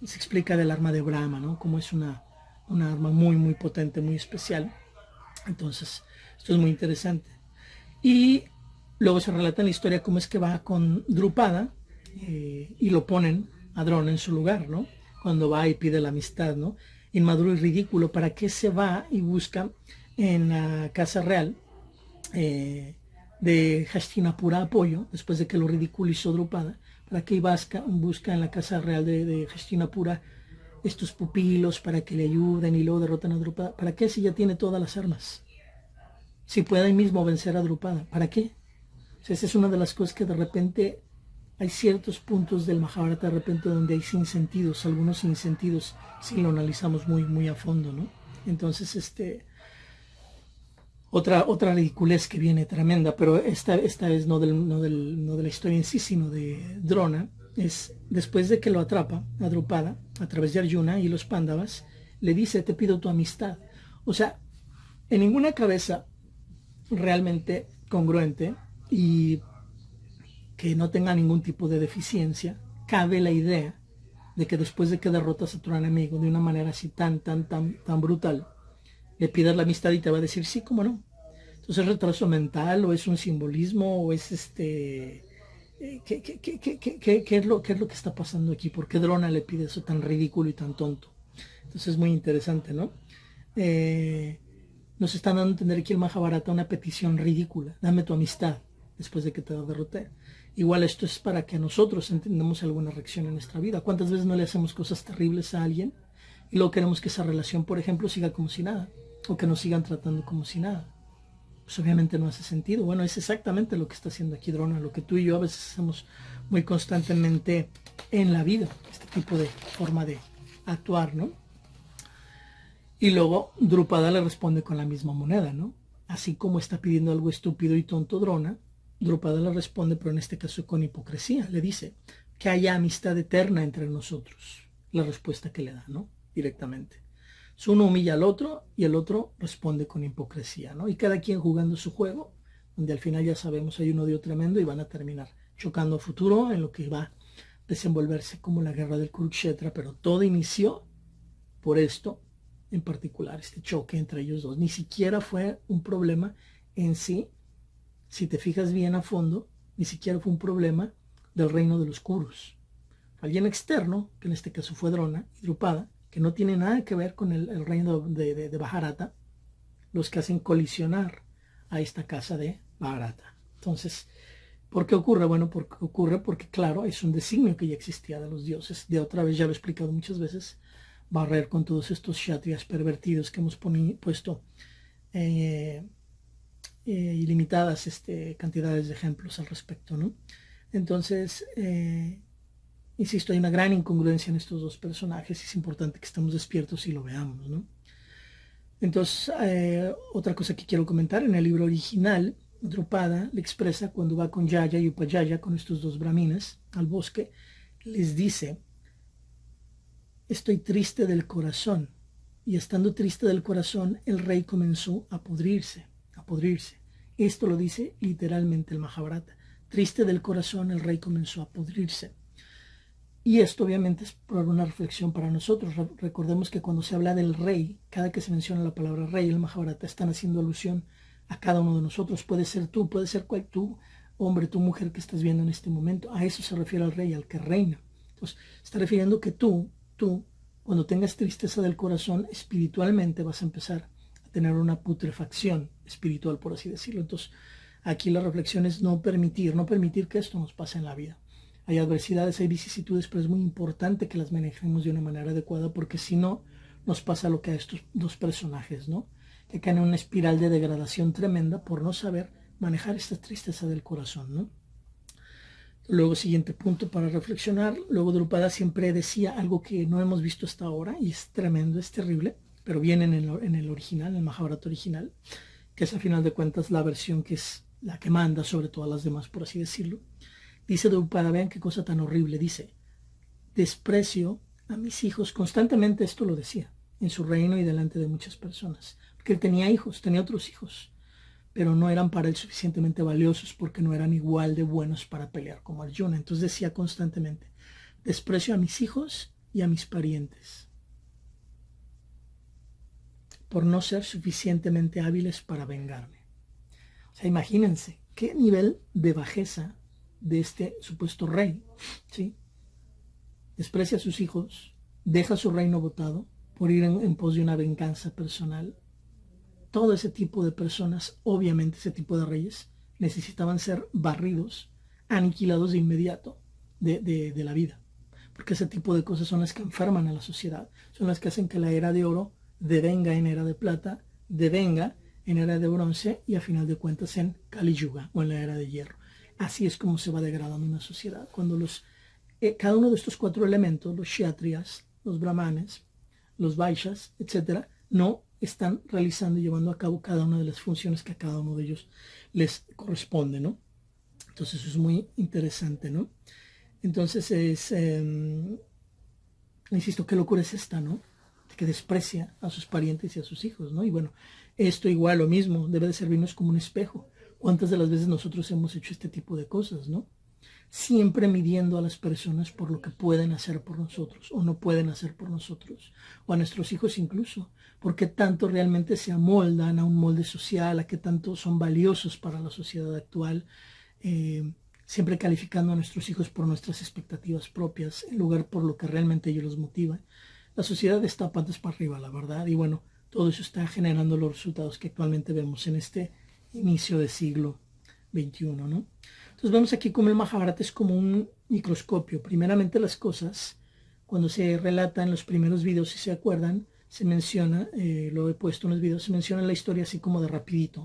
explica del arma de Brahma, ¿no? Como es una arma muy potente, muy especial. Entonces, esto es muy interesante. Y luego se relata en la historia cómo es que va con Drupada y lo ponen a Drona en su lugar, ¿no? Cuando va y pide la amistad, ¿no? Inmaduro y ridículo. ¿Para qué se va y busca en la casa real de Hastinapura apoyo, después de que lo ridiculizó Drupada? ¿Para qué busca en la casa real de Hastinapura estos pupilos para que le ayuden y luego derrotan a Drupada? ¿Para qué si ya tiene todas las armas? Si puede ahí mismo vencer a Drupada, ¿para qué? O sea, esa es una de las cosas que de repente hay ciertos puntos del Mahabharata de repente donde hay sinsentidos, algunos sinsentidos, si lo analizamos muy a fondo, ¿no? Entonces, otra ridiculez que viene tremenda, pero esta vez no de la historia en sí, sino de Drona, es después de que lo atrapa a Drupada a través de Arjuna y los Pándavas, le dice: te pido tu amistad. O sea, en ninguna cabeza realmente congruente y que no tenga ningún tipo de deficiencia cabe la idea de que después de que derrotas a tu enemigo de una manera así tan brutal, le pidas la amistad y te va a decir sí, cómo no. Entonces, ¿es retraso mental o es un simbolismo o es ¿qué es lo que está pasando aquí? ¿Por qué Drona le pide eso tan ridículo y tan tonto? Entonces es muy interesante, ¿no? Nos están dando a entender aquí el Mahabharata una petición ridícula: dame tu amistad después de que te derroté. Igual esto es para que nosotros entendamos alguna reacción en nuestra vida. ¿Cuántas veces no le hacemos cosas terribles a alguien y luego queremos que esa relación, por ejemplo, siga como si nada, o que nos sigan tratando como si nada? Pues obviamente no hace sentido. Bueno, es exactamente lo que está haciendo aquí Drona, lo que tú y yo a veces hacemos muy constantemente en la vida, este tipo de forma de actuar, ¿no? Y luego Drupada le responde con la misma moneda, ¿no? Así como está pidiendo algo estúpido y tonto Drona, Drupada le responde, pero en este caso con hipocresía. Le dice que haya amistad eterna entre nosotros. La respuesta que le da, ¿no? Directamente. Uno humilla al otro y el otro responde con hipocresía, ¿no? Y cada quien jugando su juego, donde al final ya sabemos hay un odio tremendo y van a terminar chocando a futuro en lo que va a desenvolverse como la guerra del Kurukshetra, pero todo inició por esto en particular, este choque entre ellos dos. Ni siquiera fue un problema en sí, si te fijas bien a fondo, ni siquiera fue un problema del reino de los Kurus. Alguien externo, que en este caso fue Drona y Drupada, que no tiene nada que ver con el reino de Mahabharata, los que hacen colisionar a esta casa de Mahabharata. Entonces, ¿por qué ocurre? Bueno, porque claro, es un designio que ya existía de los dioses. De otra vez, ya lo he explicado muchas veces, barrer con todos estos kshatriyas pervertidos que hemos puesto ilimitadas cantidades de ejemplos al respecto, ¿no? Entonces, insisto, hay una gran incongruencia en estos dos personajes y es importante que estemos despiertos y lo veamos, ¿no? Entonces, otra cosa que quiero comentar, en el libro original, Drupada le expresa cuando va con Yaya y Upayaya, con estos dos brahminas, al bosque, les dice, estoy triste del corazón. Y estando triste del corazón, el rey comenzó a podrirse, a podrirse. Esto lo dice literalmente el Mahabharata. Triste del corazón, el rey comenzó a podrirse. Y esto obviamente es por una reflexión para nosotros. Recordemos que cuando se habla del rey, cada que se menciona la palabra rey, el Mahabharata están haciendo alusión a cada uno de nosotros. Puede ser tú, puede ser tú, hombre, tú, mujer que estás viendo en este momento. A eso se refiere al rey, al que reina. Entonces, está refiriendo que tú, cuando tengas tristeza del corazón, espiritualmente vas a empezar a tener una putrefacción espiritual, por así decirlo. Entonces, aquí la reflexión es no permitir que esto nos pase en la vida. Hay adversidades, hay vicisitudes, pero es muy importante que las manejemos de una manera adecuada, porque si no, nos pasa lo que a estos dos personajes, ¿no? Que caen en una espiral de degradación tremenda por no saber manejar esta tristeza del corazón, ¿no? Luego, siguiente punto para reflexionar. Luego Drupada siempre decía algo que no hemos visto hasta ahora, y es tremendo, es terrible, pero viene en el original, en el Mahabharata original, que es a final de cuentas la versión que es la que manda sobre todas las demás, por así decirlo. Dice Drupada, vean qué cosa tan horrible, dice, desprecio a mis hijos, constantemente esto lo decía, en su reino y delante de muchas personas, porque él tenía hijos, tenía otros hijos, pero no eran para él suficientemente valiosos porque no eran igual de buenos para pelear como Arjuna. Entonces decía constantemente, desprecio a mis hijos y a mis parientes por no ser suficientemente hábiles para vengarme. O sea, imagínense qué nivel de bajeza de este supuesto rey, ¿sí? Desprecia a sus hijos, deja su reino botado por ir en pos de una venganza personal. Todo ese tipo de personas, obviamente ese tipo de reyes, necesitaban ser barridos, aniquilados de inmediato de la vida. Porque ese tipo de cosas son las que enferman a la sociedad, son las que hacen que la era de oro devenga en era de plata, devenga en era de bronce y a final de cuentas en Kali Yuga o en la era de hierro. Así es como se va degradando una sociedad. Cuando cada uno de estos cuatro elementos, los kshatriyas, los brahmanes, los vaishyas, etcétera, no están realizando y llevando a cabo cada una de las funciones que a cada uno de ellos les corresponde, ¿no? Entonces eso es muy interesante, ¿no? Entonces insisto, qué locura es esta, ¿no? Que desprecia a sus parientes y a sus hijos, ¿no? Y bueno, esto igual lo mismo, debe de servirnos como un espejo. ¿Cuántas de las veces nosotros hemos hecho este tipo de cosas, ¿no? Siempre midiendo a las personas por lo que pueden hacer por nosotros o no pueden hacer por nosotros, o a nuestros hijos incluso, porque tanto realmente se amoldan a un molde social, a qué tanto son valiosos para la sociedad actual, siempre calificando a nuestros hijos por nuestras expectativas propias, en lugar por lo que realmente ellos los motiva. La sociedad está patas para arriba, la verdad, y bueno, todo eso está generando los resultados que actualmente vemos en este inicio del siglo XXI, ¿no? Entonces vemos aquí como el Mahabharata es como un microscopio. Primeramente las cosas, cuando se relata en los primeros videos, si se acuerdan, se menciona, lo he puesto en los videos, se menciona la historia así como de rapidito,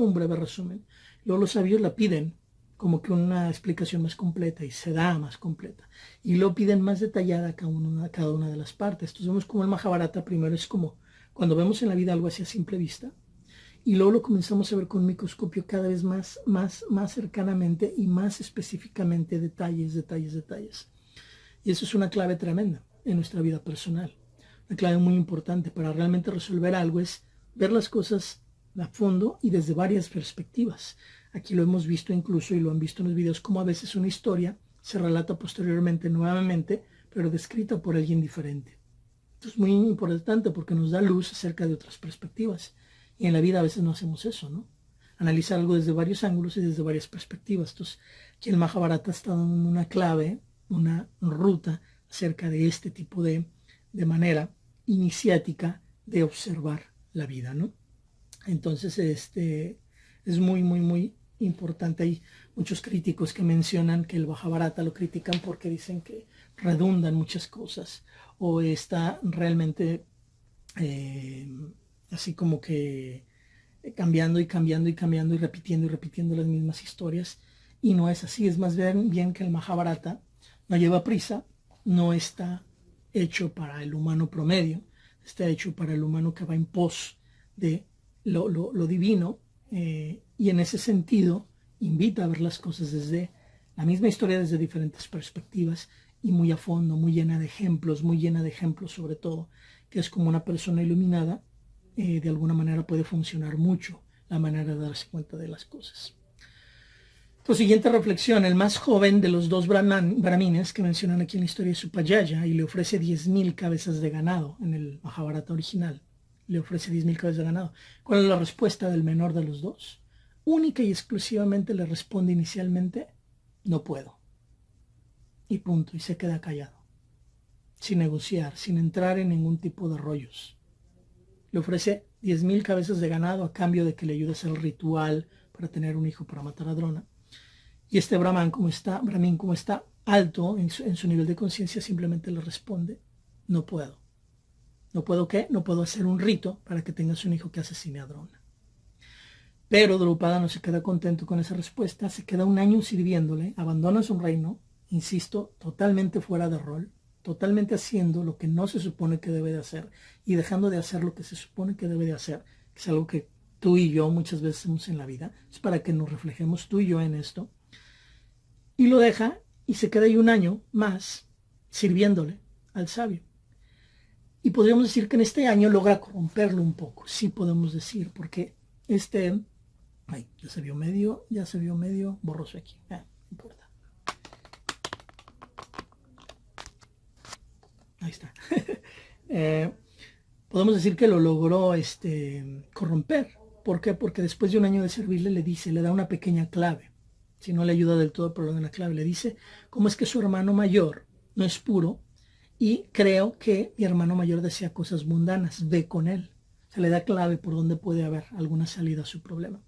un breve resumen. Luego los sabios la piden como que una explicación más completa y se da más completa. Y lo piden más detallada a cada una de las partes. Entonces vemos como el Mahabharata primero es como cuando vemos en la vida algo así a simple vista, y luego lo comenzamos a ver con un microscopio cada vez más cercanamente y más específicamente, detalles. Y eso es una clave tremenda en nuestra vida personal. Una clave muy importante para realmente resolver algo es ver las cosas a fondo y desde varias perspectivas. Aquí lo hemos visto incluso y lo han visto en los videos, como a veces una historia se relata posteriormente nuevamente, pero descrita por alguien diferente. Esto es muy importante porque nos da luz acerca de otras perspectivas. Y en la vida a veces no hacemos eso, ¿no? Analizar algo desde varios ángulos y desde varias perspectivas. Entonces, aquí el Mahabharata está dando una clave, una ruta acerca de este tipo de manera iniciática de observar la vida, ¿no? Entonces, es muy importante. Hay muchos críticos que mencionan que el Mahabharata lo critican porque dicen que redundan muchas cosas o está realmente así como que cambiando y repitiendo las mismas historias, y no es así. Es más bien que el Mahabharata no lleva prisa, no está hecho para el humano promedio, está hecho para el humano que va en pos de lo divino, y en ese sentido invita a ver las cosas desde la misma historia, desde diferentes perspectivas y muy a fondo, muy llena de ejemplos sobre todo, que es como una persona iluminada, de alguna manera puede funcionar mucho la manera de darse cuenta de las cosas. Entonces, siguiente reflexión: el más joven de los dos brahmines que mencionan aquí en la historia es Upayaya, y le ofrece 10,000 cabezas de ganado en el Mahabharata original. Le ofrece 10,000 cabezas de ganado. ¿Cuál es la respuesta del menor de los dos? Única y exclusivamente le responde inicialmente: no puedo. Y punto, y se queda callado, sin negociar, sin entrar en ningún tipo de rollos. Le ofrece 10,000 cabezas de ganado a cambio de que le ayude a hacer el ritual para tener un hijo para matar a Drona. Y este Brahmin, como está alto en su nivel de conciencia, simplemente le responde: no puedo. ¿No puedo qué? No puedo hacer un rito para que tengas un hijo que asesine a Drona. Pero Drupada no se queda contento con esa respuesta, se queda un año sirviéndole, abandona su reino, insisto, totalmente fuera de rol, totalmente haciendo lo que no se supone que debe de hacer y dejando de hacer lo que se supone que debe de hacer, que es algo que tú y yo muchas veces hacemos en la vida. Es para que nos reflejemos tú y yo en esto. Y lo deja y se queda ahí un año más sirviéndole al sabio. Y podríamos decir que en este año logra corromperlo un poco, sí podemos decir, porque ya se vio medio borroso aquí, no importa. Ahí está. Podemos decir que lo logró corromper. ¿Por qué? Porque después de un año de servirle le da una pequeña clave. Si no le ayuda del todo, pero le da una clave. Le dice cómo es que su hermano mayor no es puro y creo que mi hermano mayor desea cosas mundanas. Ve con él. Se le da clave por donde puede haber alguna salida a su problema.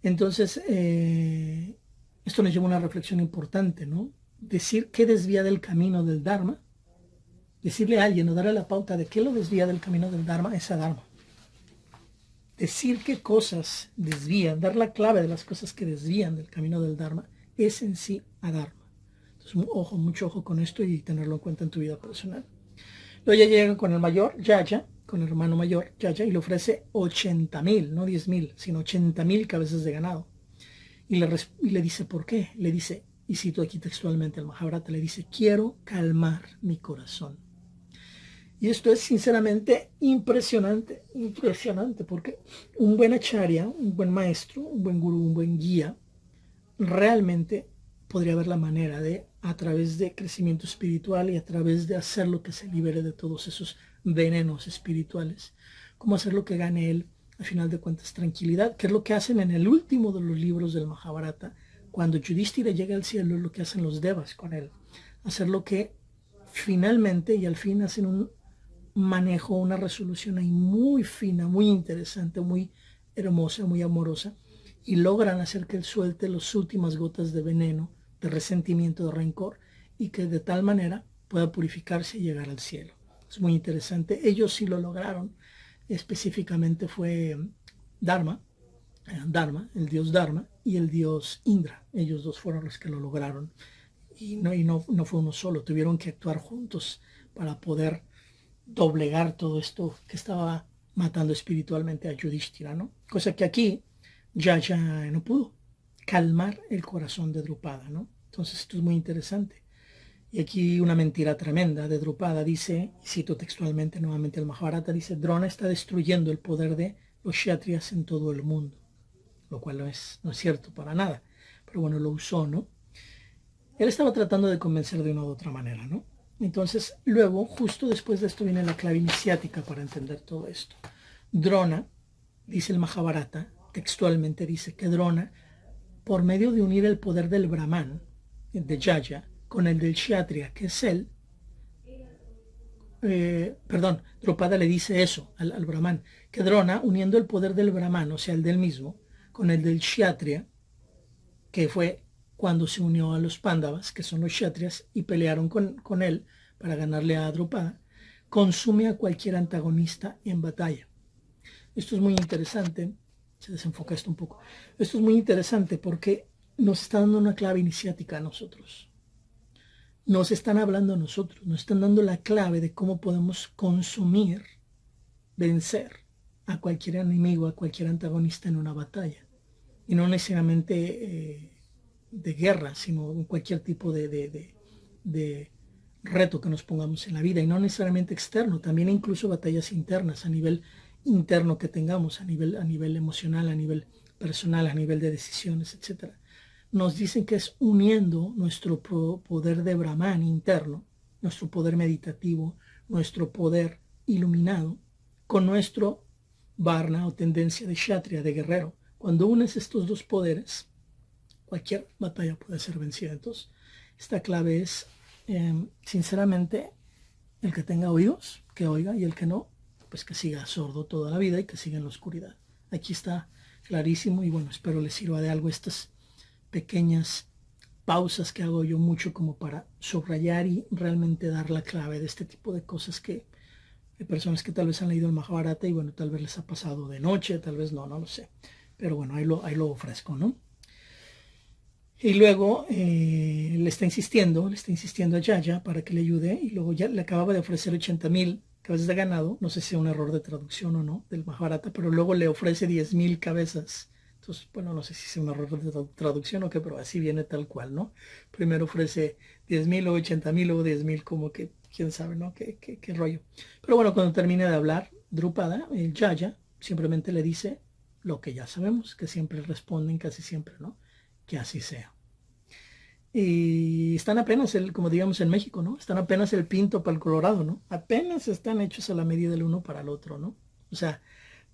Entonces, esto nos lleva a una reflexión importante, ¿no? Decir qué desvía del camino del Dharma. Decirle a alguien o darle la pauta de qué lo desvía del camino del Dharma es a Dharma. Decir qué cosas desvían, dar la clave de las cosas que desvían del camino del Dharma es en sí a Dharma. Entonces, mucho ojo con esto y tenerlo en cuenta en tu vida personal. Luego ya llega con el mayor, Yaya, con el hermano mayor, Yaya, y le ofrece 80,000, no 10,000, sino 80,000 cabezas de ganado. Y le dice, ¿por qué? Le dice, y cito aquí textualmente al Mahabharata, le dice: quiero calmar mi corazón. Y esto es sinceramente impresionante, porque un buen acharya, un buen maestro, un buen gurú, un buen guía, realmente podría ver la manera de, a través de crecimiento espiritual y a través de hacer lo que se libere de todos esos venenos espirituales, cómo hacer lo que gane él, al final de cuentas, tranquilidad, que es lo que hacen en el último de los libros del Mahabharata. Cuando Yudhishthira llega al cielo, es lo que hacen los devas con él, hacer lo que finalmente y al fin hacen un manejo, una resolución ahí muy fina, muy interesante, muy hermosa, muy amorosa, y logran hacer que él suelte las últimas gotas de veneno, de resentimiento, de rencor, y que de tal manera pueda purificarse y llegar al cielo. Es muy interesante. Ellos sí lo lograron. Específicamente fue Dharma, el dios Dharma, y el dios Indra. Ellos dos fueron los que lo lograron. Y no fue uno solo. Tuvieron que actuar juntos para poder doblegar todo esto que estaba matando espiritualmente a Yudhishthira, ¿no? Cosa que aquí ya no pudo calmar el corazón de Drupada, ¿no? Entonces esto es muy interesante. Y aquí una mentira tremenda de Drupada dice, y cito textualmente nuevamente el Mahabharata, dice: Drona está destruyendo el poder de los kshatriyas en todo el mundo, lo cual no es cierto para nada, pero bueno, lo usó, ¿no? Él estaba tratando de convencer de una u otra manera, ¿no? Entonces, luego, justo después de esto viene la clave iniciática para entender todo esto. Drona, dice el Mahabharata, textualmente dice que Drona, por medio de unir el poder del Brahman, de Yaya, con el del Kshatriya, que es él, Drupada le dice eso al Brahman, que Drona, uniendo el poder del Brahman, o sea, el del mismo, con el del Kshatriya, que fue cuando se unió a los Pándavas, que son los Kshatriyas, y pelearon con él para ganarle a Drupada, consume a cualquier antagonista en batalla. Esto es muy interesante. Se desenfoca esto un poco. Esto es muy interesante porque nos está dando una clave iniciática a nosotros. nos están hablando a nosotros, nos están dando la clave de cómo podemos consumir, vencer a cualquier enemigo, a cualquier antagonista en una batalla. Y no necesariamente de guerra, sino en cualquier tipo de reto que nos pongamos en la vida. Y no necesariamente externo, también incluso batallas internas, a nivel interno que tengamos, a nivel emocional, a nivel personal, a nivel de decisiones, etcétera. Nos dicen que es uniendo nuestro poder de Brahman interno, nuestro poder meditativo, nuestro poder iluminado, con nuestro Varna o tendencia de Kshatriya, de guerrero. Cuando unes estos dos poderes, cualquier batalla puede ser vencida. Entonces, esta clave es, sinceramente, el que tenga oídos, que oiga, y el que no, pues que siga sordo toda la vida y que siga en la oscuridad. Aquí está clarísimo y bueno, espero les sirva de algo estas pequeñas pausas que hago yo mucho como para subrayar y realmente dar la clave de este tipo de cosas que hay personas que tal vez han leído el Mahabharata y bueno, tal vez les ha pasado de noche, tal vez no, no lo sé. Pero bueno, ahí lo ofrezco, ¿no? Y luego le está insistiendo a Yaya para que le ayude y luego ya le acababa de ofrecer 80,000 cabezas de ganado, no sé si es un error de traducción o no del Mahabharata, pero luego le ofrece 10,000 cabezas. Entonces, bueno, no sé si es un error de traducción o qué, pero así viene tal cual, ¿no? Primero ofrece 10,000, luego 80,000, luego 10,000, como que, quién sabe, ¿no? ¿Qué rollo? Pero bueno, cuando termina de hablar, Drupada, el Yaya, simplemente le dice lo que ya sabemos, que siempre responden, casi siempre, ¿no? Que así sea. Y están apenas, como digamos en México, ¿no? Están apenas el pinto para el colorado, ¿no? Apenas están hechos a la medida del uno para el otro, ¿no? O sea,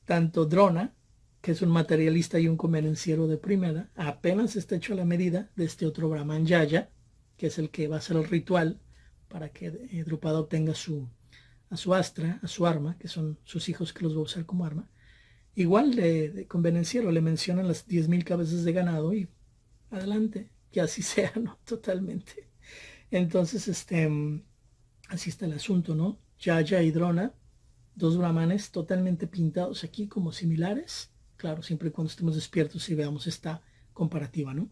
tanto Drona, que es un materialista y un convenenciero de primera, apenas está hecho a la medida de este otro Brahman Yaya, que es el que va a hacer el ritual para que Drupada obtenga a su astra, a su arma, que son sus hijos que los va a usar como arma. Igual de convenenciero, le mencionan las 10,000 cabezas de ganado y adelante, que así sea, ¿no? Totalmente. Entonces, así está el asunto, ¿no? Yaya y Drona, dos brahmanes totalmente pintados aquí como similares, claro, siempre y cuando estemos despiertos y veamos esta comparativa, ¿no?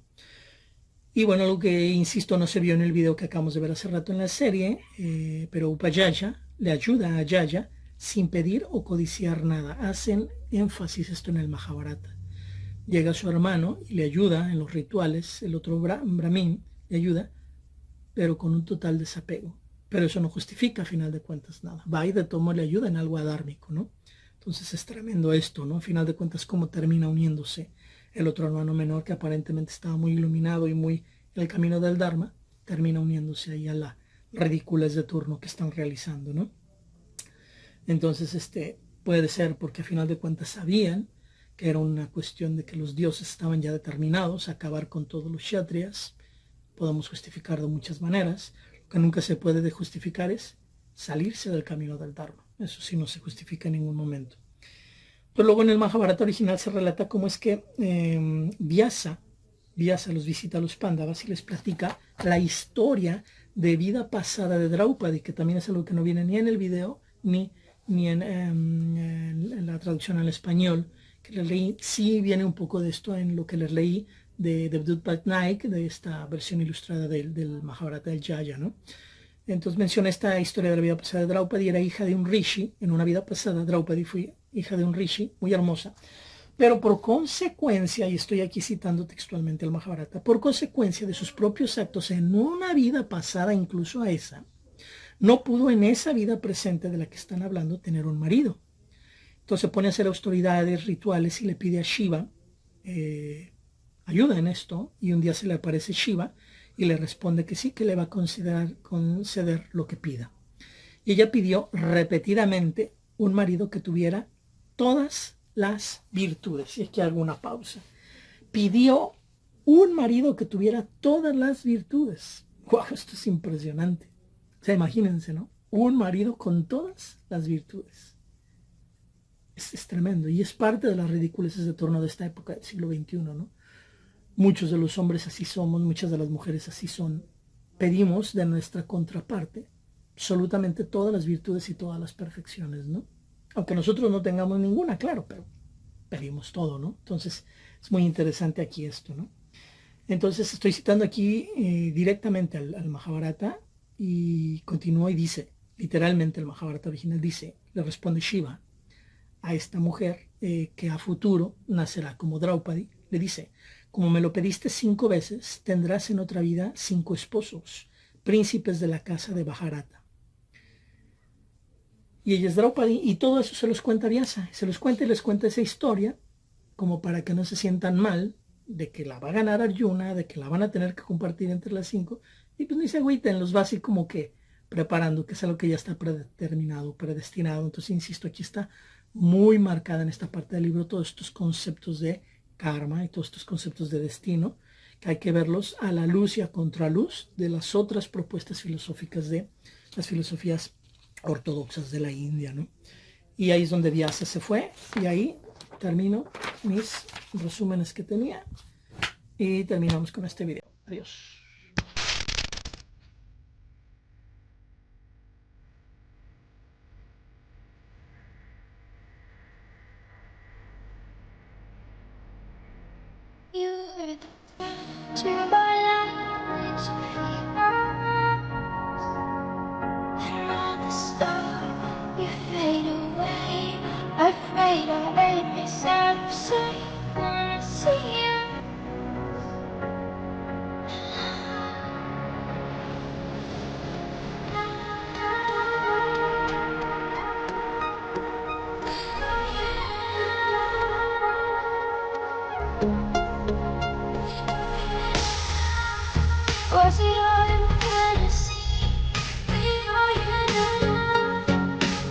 Y bueno, lo que, insisto, no se vio en el video que acabamos de ver hace rato en la serie, pero Upayaya le ayuda a Yaya sin pedir o codiciar nada. Hacen énfasis esto en el Mahabharata. Llega su hermano y le ayuda en los rituales, el otro Brahmin le ayuda, pero con un total desapego. Pero eso no justifica, a final de cuentas, nada. Va y de tomo le ayuda en algo adármico, ¿no? Entonces es tremendo esto, ¿no? A final de cuentas, cómo termina uniéndose el otro hermano menor, que aparentemente estaba muy iluminado y muy en el camino del Dharma, termina uniéndose ahí a la ridiculez de turno que están realizando, ¿no? Entonces, puede ser porque a final de cuentas sabían que era una cuestión de que los dioses estaban ya determinados a acabar con todos los kshatriyas. Podemos justificar de muchas maneras. Lo que nunca se puede justificar es salirse del camino del Dharma. Eso sí no se justifica en ningún momento. Pero luego en el Mahabharata original se relata cómo es que Vyasa los visita a los Pándavas y les platica la historia de vida pasada de Draupadi, que también es algo que no viene ni en el video ni en la traducción al español que les leí. Sí viene un poco de esto en lo que les leí de Devdutt Patnaik, de esta versión ilustrada del Mahabharata del Jaya, ¿no? Entonces menciona esta historia de la vida pasada de Draupadi. Era hija de un rishi en una vida pasada. Draupadi fue hija de un rishi muy hermosa, pero por consecuencia, y estoy aquí citando textualmente el Mahabharata, por consecuencia de sus propios actos en una vida pasada, incluso a esa, no pudo en esa vida presente de la que están hablando tener un marido. Entonces se pone a hacer austeridades, rituales y le pide a Shiva ayuda en esto, y un día se le aparece Shiva y le responde que sí, que le va a conceder lo que pida. Y ella pidió repetidamente un marido que tuviera todas las virtudes. Y es que hago una pausa. Pidió un marido que tuviera todas las virtudes. ¡Wow! Esto es impresionante. O sea, imagínense, ¿no? Un marido con todas las virtudes. Es tremendo. Y es parte de las ridiculeces de torno de esta época del siglo XXI, ¿no? Muchos de los hombres así somos, muchas de las mujeres así son. Pedimos de nuestra contraparte absolutamente todas las virtudes y todas las perfecciones, ¿no? Aunque nosotros no tengamos ninguna, claro, pero pedimos todo, ¿no? Entonces, es muy interesante aquí esto, ¿no? Entonces, estoy citando aquí directamente al Mahabharata, y continúa y dice, literalmente el Mahabharata original dice, le responde Shiva a esta mujer que a futuro nacerá como Draupadi, le dice, como me lo pediste 5 veces, tendrás en otra vida 5 esposos, príncipes de la casa de Bharata. Y ella es Draupadi, y todo eso se los cuenta Vyasa, se los cuenta y les cuenta esa historia, como para que no se sientan mal de que la va a ganar Arjuna, de que la van a tener que compartir entre las 5, y pues ni se agüiten, los va así como que preparando, que es algo que ya está predeterminado, predestinado. Entonces, insisto, aquí está muy marcada en esta parte del libro todos estos conceptos de karma y todos estos conceptos de destino, que hay que verlos a la luz y a contraluz de las otras propuestas filosóficas de las filosofías ortodoxas de la India, ¿no? Y ahí es donde Vyasa se fue, y ahí termino mis resúmenes que tenía, y terminamos con este video. Adiós. You were the to my life, and all the stars you fade away. Afraid I ain't myself, so wanna see you. Was it all in fantasy? We are united.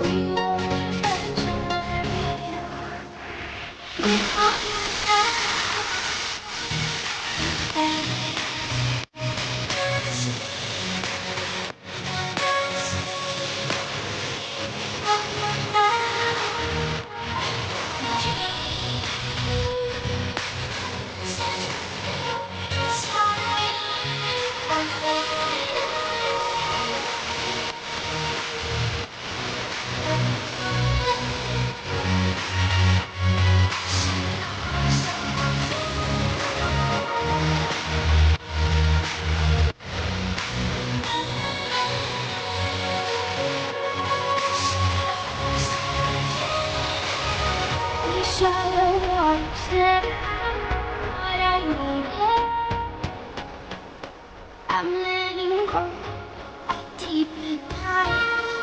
We are imaginary. We are I'm letting go deep in time.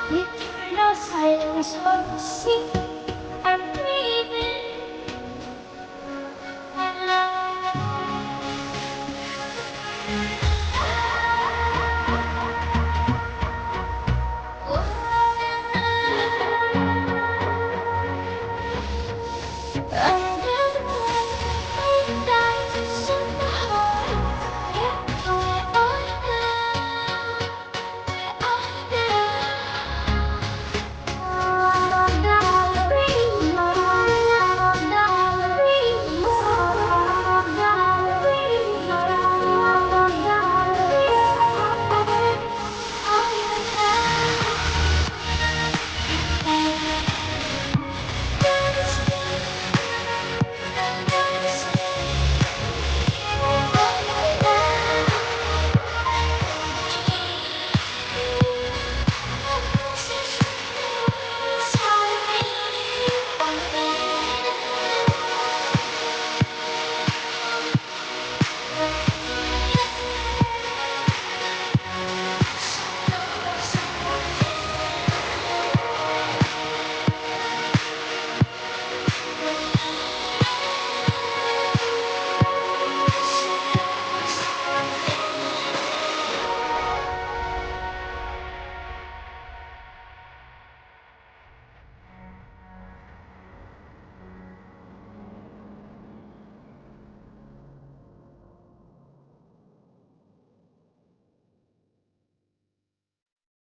Eternal silence of the sea.